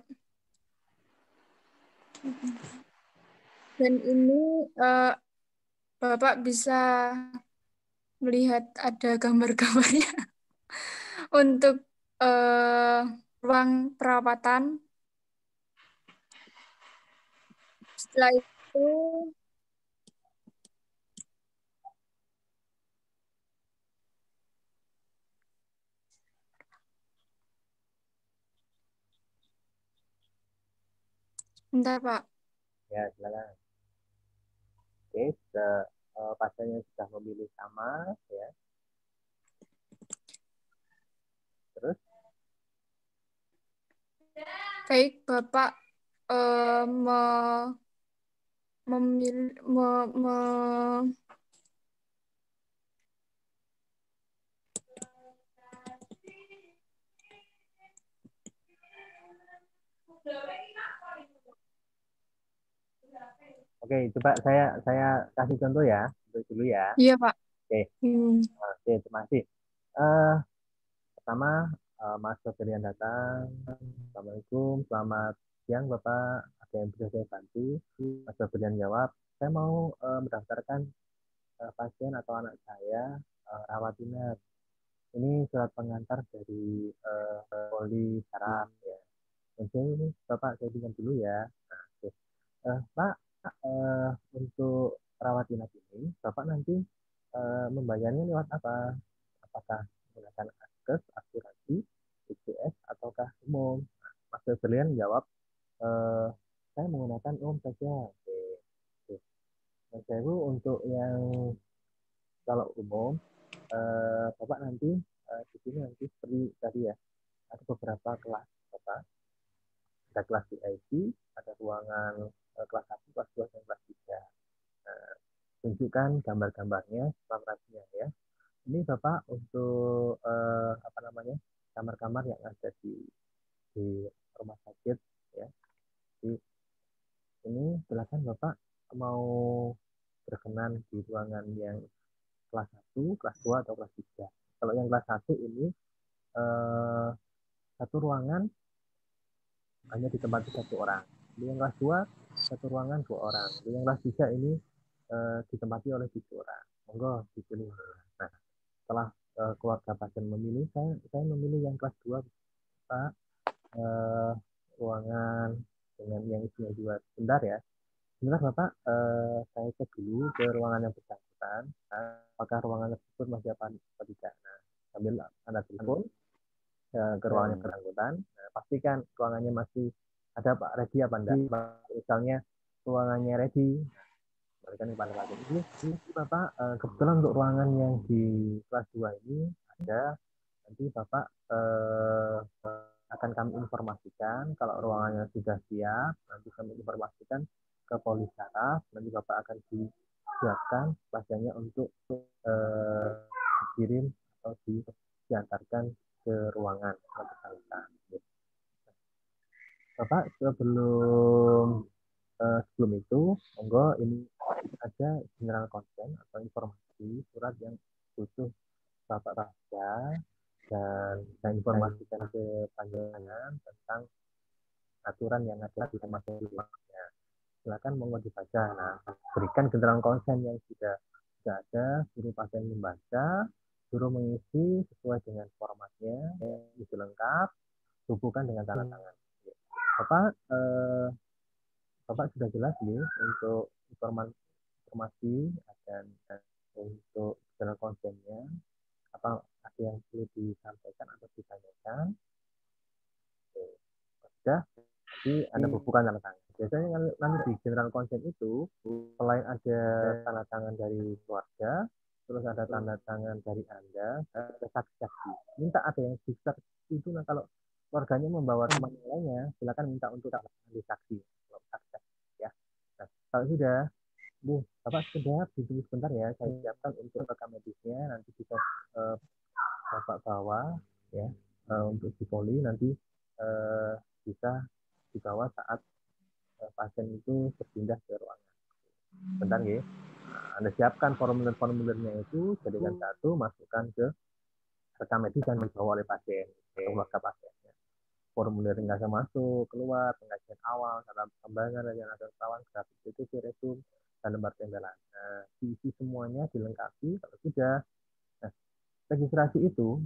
ini Bapak bisa melihat ada gambar-gambarnya untuk ruang perawatan. Setelah itu bentar, Pak. Ya, silakan. Oke, pasiennya sudah memilih kamar, ya. Terus? Baik, Bapak memilih Oke, coba saya kasih contoh ya, dulu ya. Iya, Pak. Oke, oke, terima kasih. Pertama, Mas Febrian datang. Assalamualaikum, selamat siang Bapak. Ada yang bisa saya bantu? Mas Febrian jawab, saya mau mendaftarkan pasien atau anak saya rawat inap. Ini surat pengantar dari poli saraf ya. Oke, ini Bapak saya bilang dulu ya. Nah, oke. Pak, untuk rawat inap ini, Bapak nanti membayarnya lewat apa? Apakah menggunakan akses, asuransi, BPJS, ataukah umum? Nah, Mas Febrian jawab, saya menggunakan umum saja. Oke. Oke. Mas Heru, untuk yang kalau umum, Bapak nanti di sini nanti seperti tadi ya, ada beberapa kelas Bapak. Ada kelas VIP, ada ruangan kelas 1, kelas 2, dan kelas 3. Nah, tunjukkan gambar-gambarnya, lampirannya ya. Ini Bapak untuk apa namanya, kamar-kamar yang ada di rumah sakit ya. Di ini silakan Bapak mau berkenan di ruangan yang kelas 1, kelas 2, atau kelas 3. Kalau yang kelas 1 ini satu ruangan hanya ditempati 1 orang. Di yang kelas 2, satu ruangan 2 orang. Di yang kelas 3 ini ditempati oleh 7 orang. Monggo dipilih. Nah, setelah keluarga pasien memilih, saya memilih yang kelas 2, Pak. Ruangan dengan yang isinya 2. Sebentar ya. Sebentar Bapak, saya cek dulu ke ruangan yang bersangkutan. Apakah ruangan tersebut masih apa tidak. Nah, sambil Anda telepon, ke ruangannya bersangkutan. Nah, pastikan ruangannya masih ada Pak, ready apa enggak. Misalnya ruangannya ready, berikan kepada Pak. Ini Bapak, kebetulan untuk ruangan yang di kelas 2 ini ada, nanti Bapak akan kami informasikan kalau ruangannya sudah siap, nanti kami informasikan ke Poli Saraf, nanti Bapak akan disiapkan pasiennya untuk dikirim atau diantarkan ke ruangan bersangkutan. Bapak, sebelum itu, monggo ini ada general consent atau informasi surat yang butuh Bapak baca dan saya informasikan ke panjenengan tentang aturan yang ada di rumah sakitnya. Silakan monggo dibaca. Nah, berikan general consent yang sudah ada, suruh pasien membaca, suruh mengisi sesuai dengan formatnya, itu lengkap, hubungkan dengan tanda tangan. Bapak sudah jelas nih untuk informasi dan untuk general consent-nya. Apa ada yang perlu disampaikan atau ditanyakan? Sudah, jadi ada bukan tanda tangan. Biasanya nanti di general consent itu selain ada tanda tangan dari keluarga, terus ada tanda tangan dari Anda, ada saksi-saksi. Minta ada yang saksi itu, nah kalau keluarganya membawa teman yang lainnya, silakan minta untuk tanda tangan di saksi. Ya. Nah, kalau sudah, Bu, Bapak sudah ditunggu sebentar ya, saya siapkan untuk rekam medisnya, nanti bisa Bapak bawa ya untuk di poli, nanti bisa dibawa saat pasien itu berpindah ke ruangan. Bentar ya. Nah, Anda siapkan formulir-formulirnya itu, jadikan satu, masukkan ke rekam medis dan dibawa oleh pasien atau keluarga pasien. Formulir ringkasan masuk, keluar, pengkajian awal, saran pengembangan, rencana perawatan, grafik itu, resum, dan lembar tembelan. Nah, diisi semuanya, dilengkapi. Kalau sudah, nah, registrasi itu,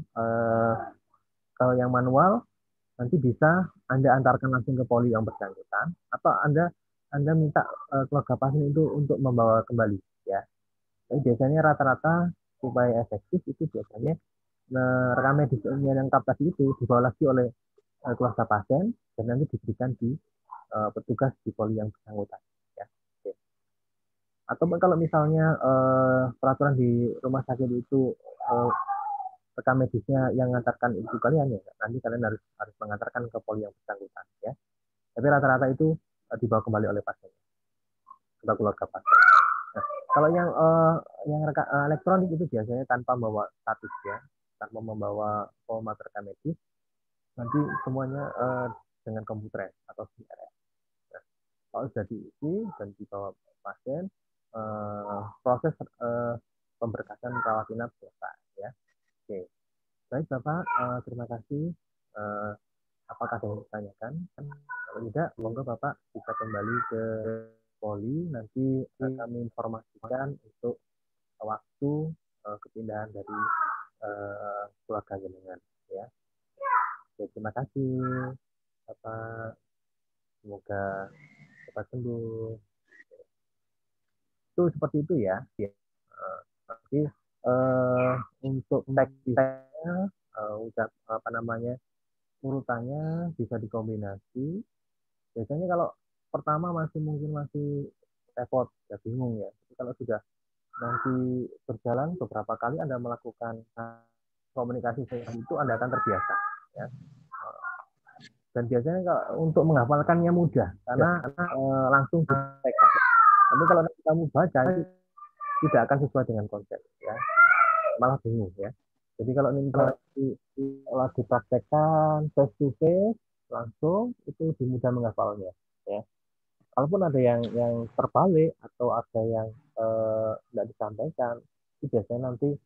kalau yang manual, nanti bisa Anda antarkan langsung ke poli yang bersangkutan, atau Anda minta keluarga pasien itu untuk membawa kembali. Ya. Jadi biasanya rata-rata supaya efektif itu biasanya rekam medis yang lengkap tadi itu dibawa lagi oleh keluarga pasien dan nanti diberikan di petugas di poli yang bersangkutan. Ya. Oke. Atau kalau misalnya peraturan di rumah sakit itu rekam medisnya yang mengantarkan ibu kalian, ya nanti kalian harus mengantarkan ke poli yang bersangkutan. Ya. Tapi rata-rata itu dibawa kembali oleh pasien atau keluarga pasien. Nah, kalau yang elektronik itu biasanya tanpa membawa status ya, tanpa membawa format rekam medis, nanti semuanya dengan komputer atau CRM. Nah, kalau sudah diisi dan dibawa pasien, proses pemberkasan rawat inap selesai. Ya. Oke, baik Bapak, terima kasih. Apakah ada yang ditanyakan? Kalau tidak, monggo Bapak bisa kembali ke poli. Nanti kami informasikan untuk waktu kepindahan dari keluarga jenengan. Ya. Oke, terima kasih Bapak. Semoga cepat sembuh. Itu seperti itu ya. Nanti untuk teksnya urutannya bisa dikombinasi. Biasanya kalau pertama mungkin masih repot, ya bingung ya. Tapi kalau sudah nanti berjalan beberapa kali Anda melakukan komunikasi itu, Anda akan terbiasa. Ya. Dan biasanya kalau untuk menghafalkannya mudah karena langsung dipraktekkan. Tapi kalau nanti kamu baca itu tidak akan sesuai dengan konsep, ya malah bingung ya. Jadi kalau dipraktekkan face to face langsung itu mudah menghafalnya. Ya. Kalaupun ada yang terbalik atau ada yang tidak disampaikan, itu biasanya nanti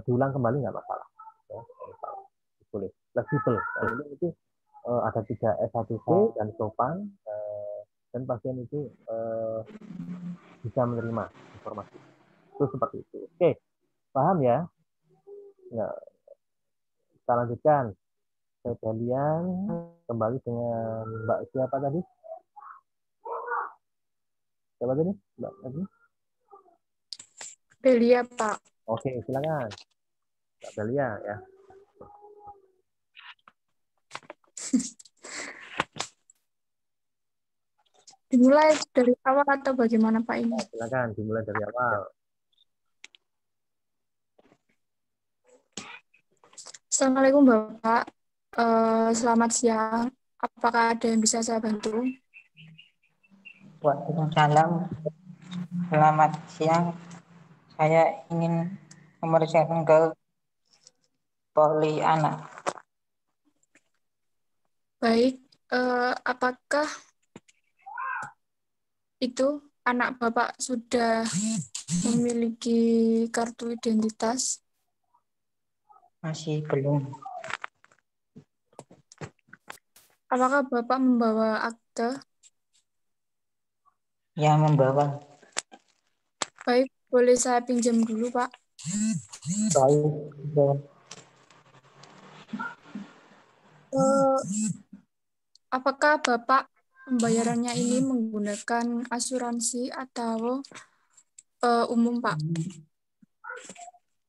diulang kembali nggak masalah. Ya, boleh. Fleksibel. Itu ada 3 S1C dan sopan, dan pasien itu bisa menerima informasi. Itu seperti itu. Oke, paham ya? Ya, kita lanjutkan. Kalian kembali dengan Mbak siapa tadi? Siapa tadi? Mbak tadi? Belia, Pak. Oke, silakan. Mbak Belia ya. Dimulai dari awal atau bagaimana Pak ini? Silakan dimulai dari awal. Assalamualaikum Bapak. Selamat siang. Apakah ada yang bisa saya bantu? Waalaikumsalam. Selamat siang. Saya ingin memeriksakan ke poli anak. Baik, apakah itu anak Bapak sudah memiliki kartu identitas? Masih belum. Apakah Bapak membawa akte? Yang membawa. Baik, boleh saya pinjam dulu, Pak? Baik. Apakah Bapak pembayarannya ini menggunakan asuransi atau umum, Pak?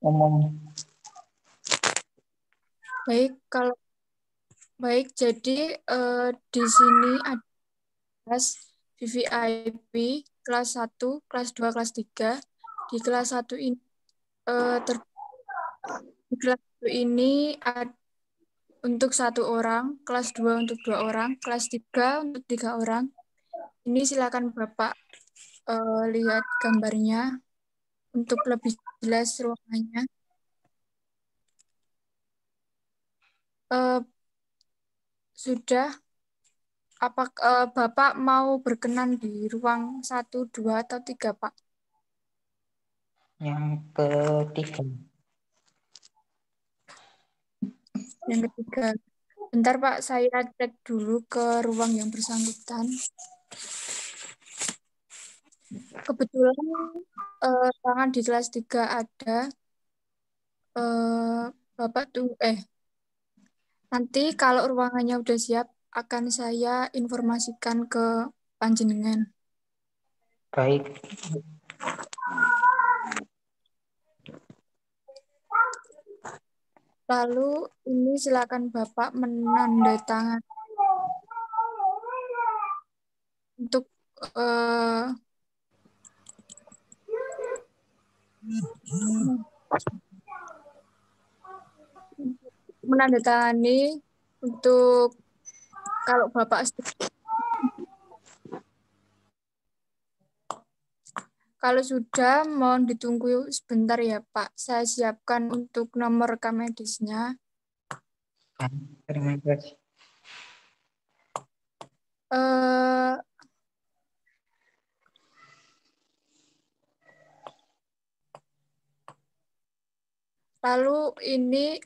Umum. Baik, jadi di sini ada kelas VVIP kelas 1, kelas 2, kelas 3. Di kelas 1 ini di kelas 1 ini untuk 1 orang, kelas 2 untuk 2 orang, kelas 3 untuk 3 orang. Ini silakan Bapak lihat gambarnya untuk lebih jelas ruangannya. Sudah, apakah Bapak mau berkenan di ruang 1, 2, atau 3, Pak? Yang ketiga. Yang ketiga. Bentar Pak, saya cek dulu ke ruang yang bersangkutan. Kebetulan ruangan di kelas 3 ada. Bapak nanti kalau ruangannya udah siap akan saya informasikan ke panjenengan. Baik. Lalu ini silakan Bapak menandatangani untuk menandatangani untuk kalau Bapak kalau sudah mohon ditunggu sebentar ya Pak. Saya siapkan untuk nomor rekam medisnya. Terima kasih. Lalu ini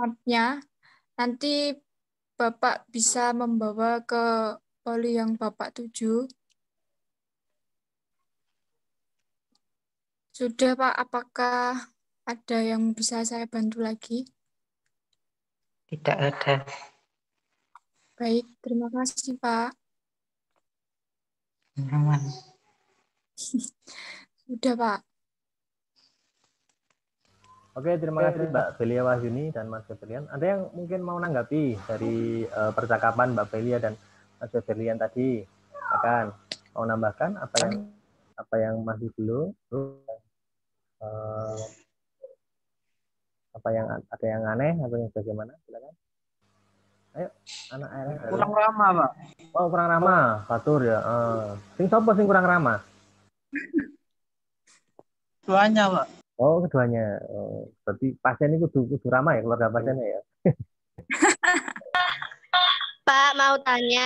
mapnya. Nanti Bapak bisa membawa ke poli yang Bapak tuju. Sudah Pak, apakah ada yang bisa saya bantu lagi? Tidak ada. Baik, terima kasih Pak. Aman. Sudah Pak. Oke, terima kasih Mbak Belia Wahyuni dan Mas Febrian. Ada yang mungkin mau menanggapi dari percakapan Mbak Belia dan Mas Febrian tadi? Akan mau nambahkan apa yang masih belum? Apa yang ada yang aneh atau yang bagaimana? Silakan. Ayo, anak anak. Kurang ramah, Pak. Oh, kurang ramah, batur ya. Sing sopo sing kurang ramah? Keduanya, Pak. Oh, keduanya. Berarti pasien itu kudu ramah ya, keluarga pasiennya ya. Pak, mau tanya.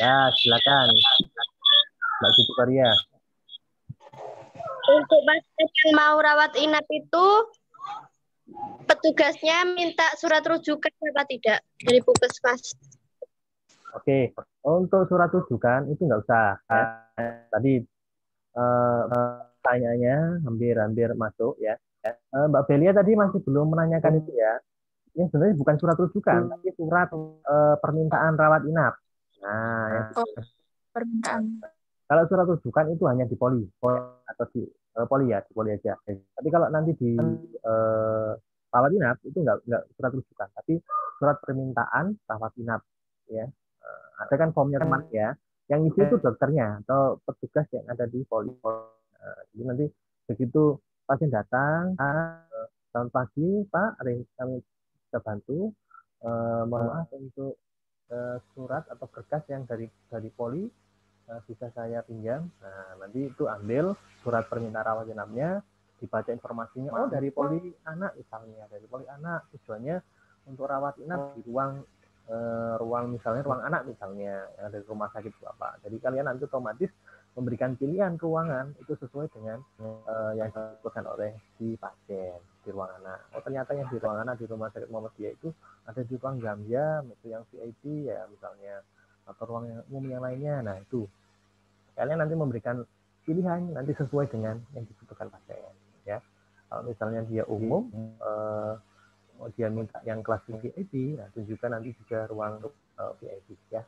Ya, silakan. Mbak Siti Korea. Untuk pasien yang mau rawat inap itu, petugasnya minta surat rujukan apa tidak dari puskesmas? Oke, untuk surat rujukan itu nggak usah. Tadi pertanyaannya hampir masuk ya. Mbak Belia tadi masih belum menanyakan itu ya. Ini sebenarnya bukan surat rujukan, tapi surat permintaan rawat inap. Nah, permintaan. Kalau surat rujukan itu hanya di poli atau di poli ya, di poli aja. Tapi kalau nanti di rawat inap itu nggak surat rujukan, tapi surat permintaan rawat inap ya. Ada kan formnya teman ya, yang isi itu dokternya atau petugas yang ada di poli. Jadi nanti begitu pasien datang, selamat pagi Pak, kami bisa bantu. Mohon maaf untuk surat atau berkas yang dari poli bisa saya pinjam. Nah, nanti itu ambil surat permintaan rawat inapnya, dibaca informasinya. Oh, dari poli anak misalnya, dari poli anak tujuannya untuk rawat inap di ruang misalnya ruang anak misalnya yang dari rumah sakit Bapak. Jadi kalian nanti otomatis memberikan pilihan ruangan itu sesuai dengan yang dibutuhkan oleh si pasien di ruang anak. Oh, ternyata yang di ruang anak di rumah sakit Muhammadiyah itu ada di ruang jam-jam itu yang VIP ya misalnya, atau ruang yang umum yang lainnya. Nah, itu kalian nanti memberikan pilihan nanti sesuai dengan yang dibutuhkan pasien ya. Kalau misalnya dia umum, dia minta yang kelas VIP, nah tunjukkan nanti juga ruang VIP ya.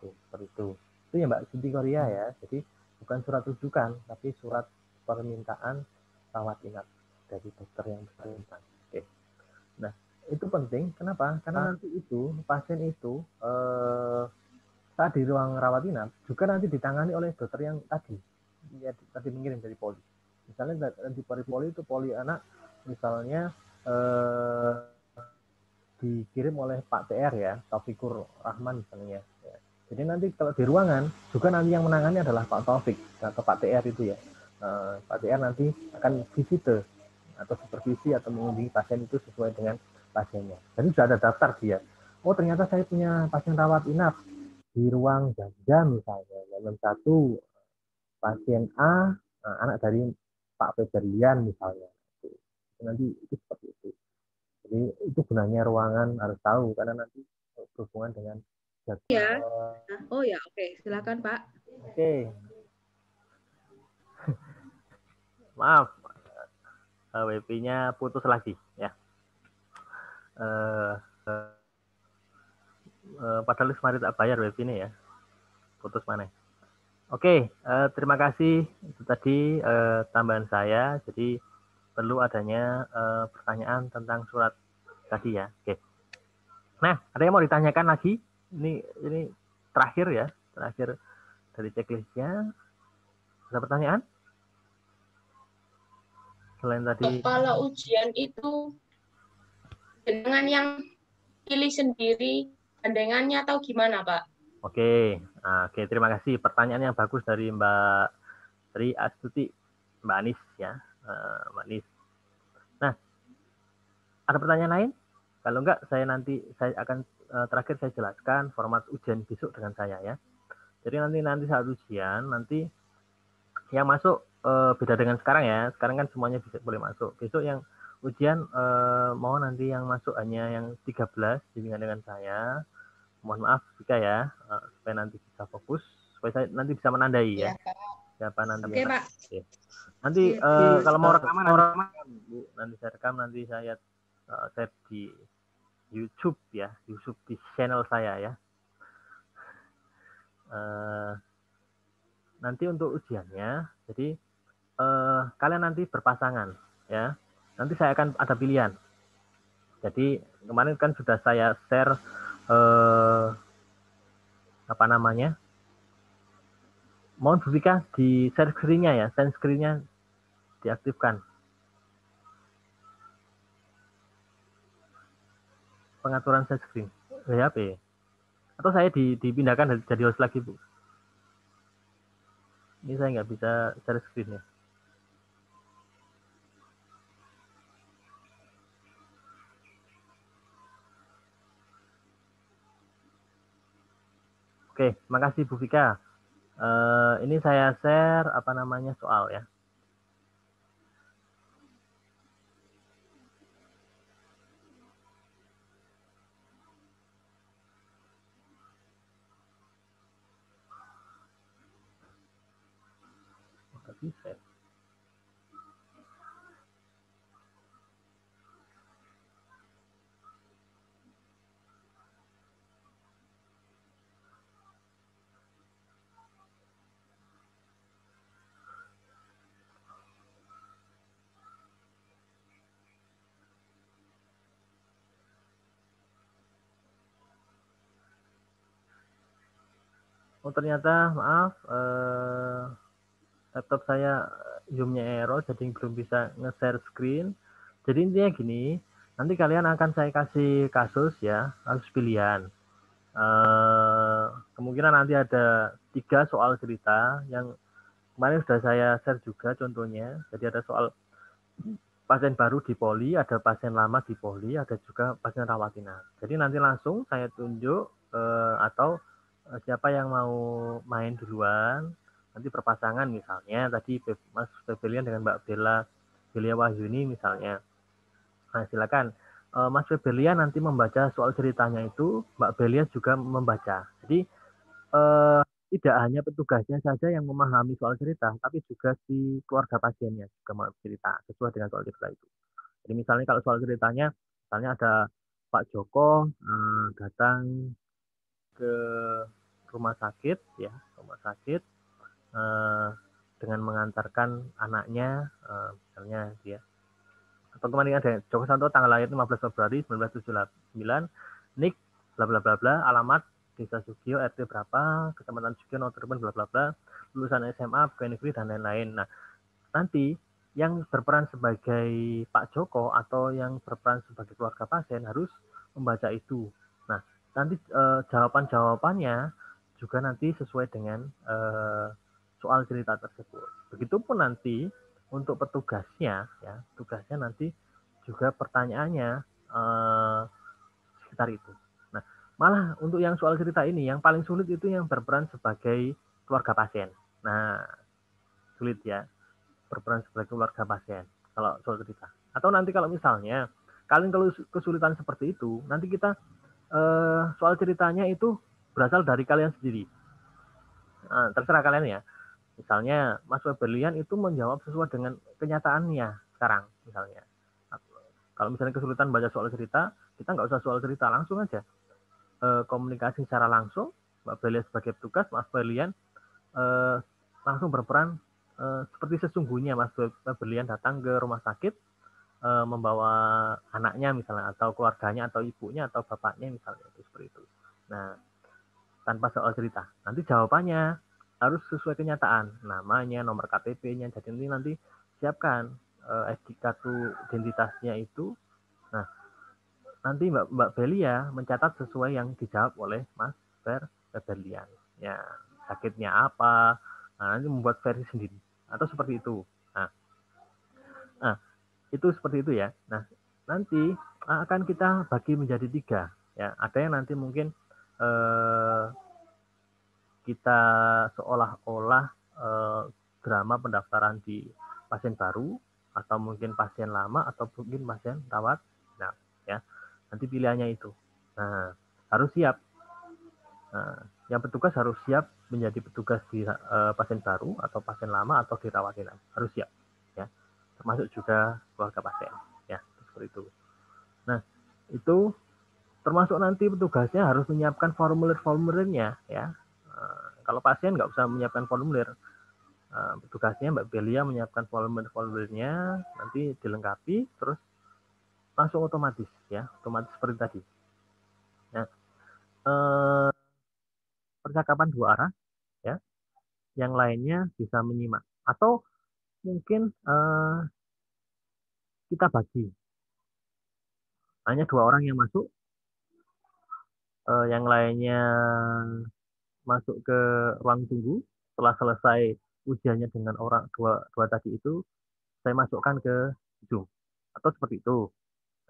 Tuh, seperti itu. Itu ya Mbak Siti Korea ya. Jadi bukan surat rujukan, tapi surat permintaan rawat inap dari dokter yang bersangkutan. Oke. Nah, itu penting. Kenapa? Karena nanti itu pasien itu saat di ruang rawat inap juga nanti ditangani oleh dokter yang tadi mengirim dari poli. Misalnya di poli itu poli anak misalnya dikirim oleh Pak TR ya, Taufikur Rahman misalnya. Ya. Jadi nanti kalau di ruangan juga nanti yang menangani adalah Pak Taufik atau Pak TR itu ya. Pak TR nanti akan visite atau supervisi atau mengunjungi pasien itu sesuai dengan pasiennya. Jadi sudah ada daftar dia. Oh, ternyata saya punya pasien rawat inap di ruang jam misalnya. Jam 1 pasien A, anak dari Pak Febrian misalnya. Nanti itu seperti itu. Jadi itu gunanya ruangan harus tahu karena nanti berhubungan dengan jadwal. Ya. Oh ya, oke. Silakan Pak. Oke. Maaf, WP-nya putus lagi ya. Padahal kemarin tak bayar WP ini ya. Putus mana? Oke, terima kasih. Itu tadi tambahan saya. Jadi perlu adanya pertanyaan tentang surat tadi ya. Oke. Nah, ada yang mau ditanyakan lagi? Ini terakhir ya, terakhir dari checklistnya. Ada pertanyaan? Selain tadi. Kalau ujian itu dengan yang pilih sendiri gandengannya atau gimana, Pak? Oke, oke, terima kasih. Pertanyaan yang bagus dari Mbak Tri Astuti, Mbak Anis ya, Mbak Anis. Nah, ada pertanyaan lain? Kalau enggak, saya akan terakhir saya jelaskan format ujian besok dengan saya ya. Jadi nanti saat ujian nanti yang masuk beda dengan sekarang ya. Sekarang kan semuanya bisa boleh masuk. Besok yang ujian mau nanti yang masuk hanya yang 13 bimbingan dengan saya. Mohon maaf jika ya supaya nanti bisa fokus, supaya saya nanti bisa menandai ya. Siapa nanti? Oke, Pak. Oke. Nanti kalau mau rekaman Bu, nanti saya rekam, nanti saya share di YouTube ya, YouTube di channel saya ya. Nanti untuk ujiannya, jadi kalian nanti berpasangan ya. Nanti saya akan ada pilihan. Jadi kemarin kan sudah saya share apa namanya? Mohon Bu Vika di share screen-nya ya, share screen-nya diaktifkan. Pengaturan share screen. HP. Atau saya dipindahkan jadi host lagi, Bu. Ini saya nggak bisa share screen ya. Oke, makasih Bu Vika. Ini saya share apa namanya soal ya. Bisa. Oh ternyata maaf, laptop saya Zoom-nya error, jadi belum bisa nge-share screen. Jadi intinya gini, nanti kalian akan saya kasih kasus ya, kasus pilihan. Kemungkinan nanti ada 3 soal cerita yang kemarin sudah saya share juga contohnya. Jadi ada soal pasien baru di poli, ada pasien lama di poli, ada juga pasien rawat inap. Jadi nanti langsung saya tunjuk atau siapa yang mau main duluan, nanti perpasangan misalnya tadi Mas Febelian dengan Mbak Belia Wahyuni misalnya. Nah silakan Mas Febelian nanti membaca soal ceritanya itu, Mbak Belia juga membaca. Jadi tidak hanya petugasnya saja yang memahami soal cerita, tapi juga si keluarga pasiennya juga mau cerita sesuai dengan soal cerita itu. Jadi misalnya kalau soal ceritanya, misalnya ada Pak Joko datang ke rumah sakit ya, rumah sakit dengan mengantarkan anaknya, misalnya dia. Atau kemarin ada Joko Santo tanggal lahir 15 Februari 1979, NIK bla bla bla bla, alamat Desa Sugio, RT berapa, Kecamatan Sugio, Noterben, bla bla bla, lulusan SMA, pegawai negeri dan lain-lain. Nah, nanti yang berperan sebagai Pak Joko atau yang berperan sebagai keluarga pasien harus membaca itu. Nah, nanti jawaban-jawabannya juga nanti sesuai dengan soal cerita tersebut. Begitupun nanti untuk petugasnya, ya, tugasnya nanti juga pertanyaannya sekitar itu. Nah, malah untuk yang soal cerita ini, yang paling sulit itu yang berperan sebagai keluarga pasien. Nah, sulit ya, berperan sebagai keluarga pasien kalau soal cerita. Atau nanti kalau misalnya kalian kalau kesulitan seperti itu, nanti kita soal ceritanya itu berasal dari kalian sendiri. Nah, terserah kalian ya. Misalnya Mas Weberlian itu menjawab sesuai dengan kenyataannya sekarang misalnya. Kalau misalnya kesulitan baca soal cerita, kita nggak usah soal cerita, langsung aja komunikasi secara langsung. Mbak Belia sebagai petugas, Mas Weberlian langsung berperan seperti sesungguhnya Mas Weberlian datang ke rumah sakit membawa anaknya misalnya, atau keluarganya, atau ibunya, atau bapaknya misalnya, itu seperti itu. Nah, tanpa soal cerita. Nanti jawabannya harus sesuai kenyataan, namanya, nomor KTP-nya. Jadi nanti siapkan ID kartu identitasnya itu. Nah, nanti Mbak Belia mencatat sesuai yang dijawab oleh Mas Berlian. Ya, sakitnya apa? Nah, nanti membuat versi sendiri atau seperti itu. Nah, itu seperti itu ya. Nah, nanti akan kita bagi menjadi 3 ya. Ada yang nanti mungkin kita seolah-olah drama pendaftaran di pasien baru, atau mungkin pasien lama, atau mungkin pasien rawat. Nah, ya, nanti pilihannya itu. Nah, harus siap. Nah, yang petugas harus siap menjadi petugas di pasien baru, atau pasien lama, atau di rawat inap. Harus siap, ya. Termasuk juga keluarga pasien, ya, seperti itu. Nah, itu termasuk nanti petugasnya harus menyiapkan formulir-formulirnya, ya. Kalau pasien nggak usah menyiapkan formulir, petugasnya Mbak Belia menyiapkan formulir-formulirnya, nanti dilengkapi, terus langsung otomatis, ya, otomatis seperti tadi. Nah, percakapan 2 arah, ya, yang lainnya bisa menyimak, atau mungkin kita bagi, hanya 2 orang yang masuk, yang lainnya masuk ke ruang tunggu. Setelah selesai ujiannya dengan orang dua tadi itu, saya masukkan ke Zoom atau seperti itu.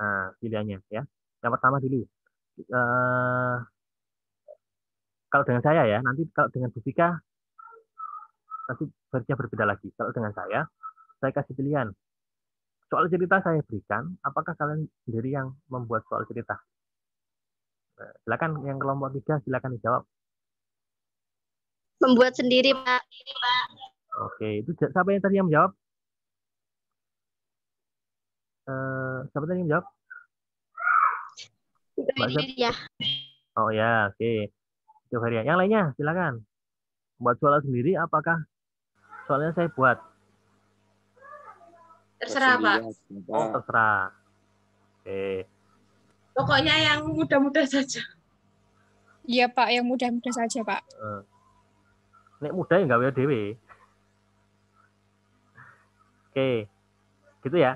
Nah, pilihannya ya. Yang pertama dulu. Kalau dengan saya ya, nanti kalau dengan Bu Fika nanti versinya berbeda lagi. Kalau dengan saya kasih pilihan. Soal cerita saya berikan, apakah kalian sendiri yang membuat soal cerita? Nah, silakan yang kelompok 3 silakan dijawab. Membuat sendiri, Pak. Oke, itu siapa yang tadi yang menjawab? Siapa tadi yang menjawab? Ya. Oh ya, oke. Itu Feria. Yang lainnya silakan. Buat soal sendiri, apakah soalnya saya buat? Terserah, Pak. Oh, terserah. Oke. Pokoknya yang mudah-mudah saja. Iya, Pak. Yang mudah-mudah saja, Pak. Nek muda ya gawe dhewe. Oke, gitu ya.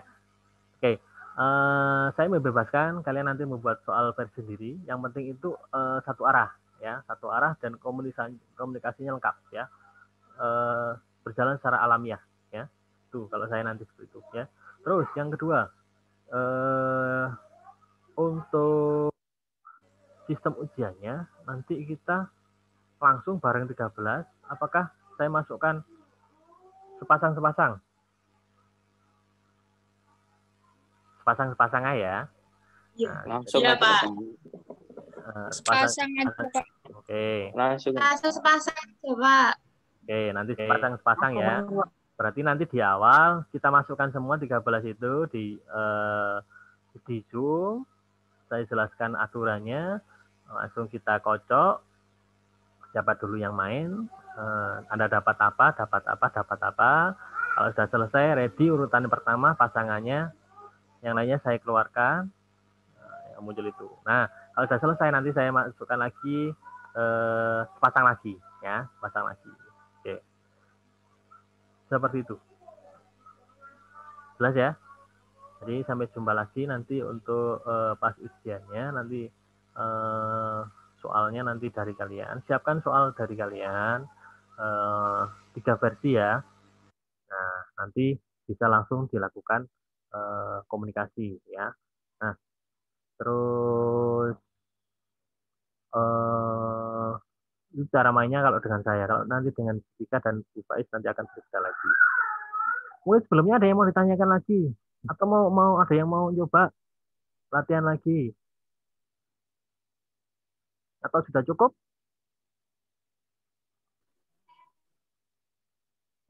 Oke, saya membebaskan kalian nanti membuat soal versi sendiri. Yang penting itu satu arah, ya, satu arah dan komunikasinya lengkap, ya, berjalan secara alamiah, ya. Tuh, kalau saya nanti seperti itu, ya. Terus yang kedua, untuk sistem ujiannya nanti kita langsung bareng 13. Apakah saya masukkan sepasang-sepasang? Sepasang-sepasang aja. Nah, Langsung Iya, aja, Pak. Pak. Sepasang aja, Pak. Oke. Langsung. Sepasang aja, Pak. Oke, nanti sepasang-sepasang ya. Berarti nanti di awal kita masukkan semua 13 itu di Zoom. Saya jelaskan aturannya. Langsung kita kocok. Siapa dulu yang main. Anda dapat apa, dapat apa, dapat apa. Kalau sudah selesai, ready urutan pertama, pasangannya. Yang lainnya saya keluarkan. Yang muncul itu. Nah, kalau sudah selesai nanti saya masukkan lagi pasang lagi, ya, pasang lagi. Oke. Seperti itu. Jelas ya? Jadi sampai jumpa lagi nanti untuk pas ujiannya nanti soalnya nanti dari kalian. Siapkan soal dari kalian 3 versi ya. Nah, nanti bisa langsung dilakukan komunikasi ya. Nah, terus itu cara mainnya kalau dengan saya. Kalau nanti dengan Jessica dan Bu Faiz nanti akan berbeda lagi. Mungkin sebelumnya ada yang mau ditanyakan lagi atau mau ada yang mau coba latihan lagi atau sudah cukup?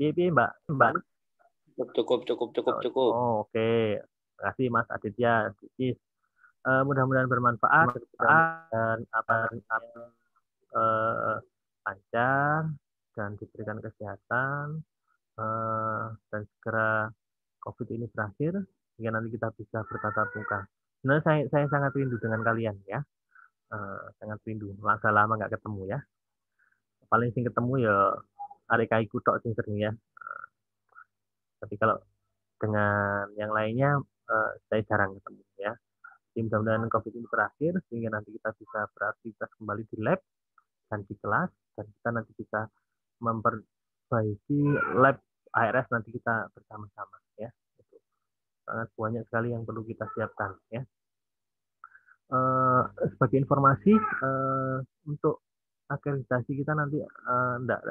Iya, Mbak. Cukup. Oh, oke. Terima kasih Mas Aditya. Mudah-mudahan bermanfaat dan lancar dan diberikan kesehatan dan segera COVID ini berakhir sehingga nanti kita bisa bertatap muka. Sebenarnya saya sangat rindu dengan kalian ya, sangat rindu. Masa lama nggak ketemu ya. Paling sing ketemu ya arek kaiku tok sing sering ya. Tapi kalau dengan yang lainnya saya jarang ketemu ya. Mudah-mudahan COVID ini berakhir sehingga nanti kita bisa beraktivitas kembali di lab dan di kelas dan kita nanti bisa memperbaiki lab ARS nanti kita bersama-sama ya. Itu sangat banyak sekali yang perlu kita siapkan ya. Sebagai informasi untuk akreditasi kita nanti enggak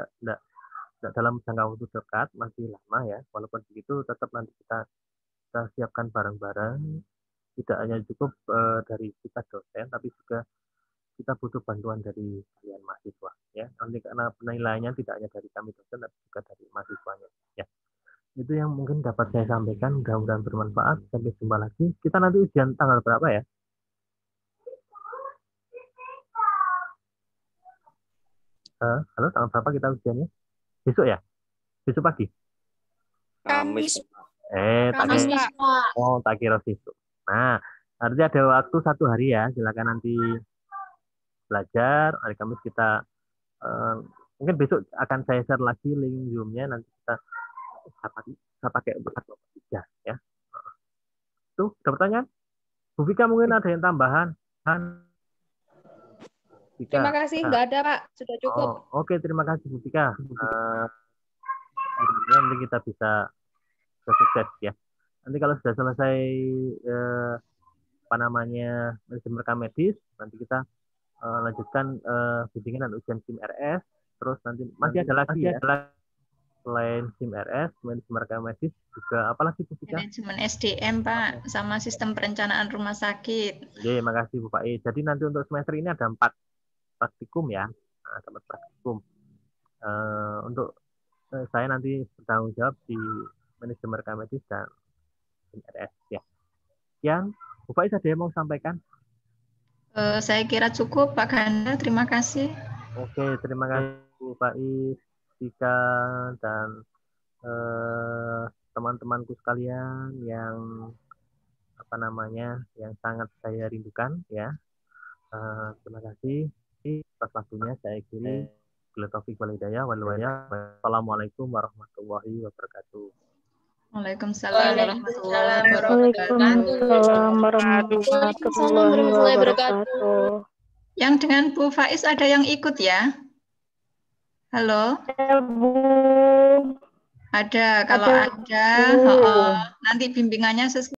dalam jangka waktu dekat, masih lama ya. Walaupun begitu tetap nanti kita siapkan bareng-bareng. Tidak hanya cukup dari kita dosen, tapi juga kita butuh bantuan dari kalian mahasiswa ya. Nanti karena penilaiannya tidak hanya dari kami dosen, tapi juga dari mahasiswanya ya. Itu yang mungkin dapat saya sampaikan. Mudah-mudahan bermanfaat. Sampai jumpa lagi. Kita nanti ujian tanggal berapa ya? Halo, tanggal berapa kita ujiannya? Besok ya? Besok pagi? Kamis. Kamis, Pak. Tak kira besok. Nah, artinya ada waktu 1 hari ya. Silakan nanti belajar. Hari Kamis kita mungkin besok akan saya share lagi link Zoom-nya. Nanti kita pakai untuk ya. Tuh, ada pertanyaan? Bu Vika mungkin ada yang tambahan? Terima kasih, nggak ada Pak, sudah cukup. Oke, terima kasih Bu Vika. Nanti kita bisa sukses ya. Nanti kalau sudah selesai manajemen rekam medis, nanti kita lanjutkan bimbingan dan ujian SIM RS. Terus nanti masih ada lagi ya. Selain SIM RS, manajemen rekam medis juga apalagi Bu Vika? Manajemen SDM Pak, sama sistem perencanaan rumah sakit. Oke, makasih Bu Pak. Jadi nanti untuk semester ini ada 4 praktikum ya, dapat praktikum. Untuk saya nanti bertanggung jawab di manajemen rekam medis dan RS ya. Yang Bu Faiz ada yang mau sampaikan? Saya kira cukup Pak Ganda, terima kasih. Oke, terima kasih Bu Faiz, Vika dan teman-temanku sekalian yang yang sangat saya rindukan ya. Terima kasih atas waktunya. Saya kiri Wabillahi taufiq wal hidayah. Wassalamualaikum warahmatullahi wabarakatuh. Waalaikumsalam warahmatullahi Waalaikumsalam warahmatullahi wabarakatuh. Yang dengan Bu Faiz ada yang ikut ya? Halo? Bu. Ada, kalau ada, nanti bimbingannya sesuai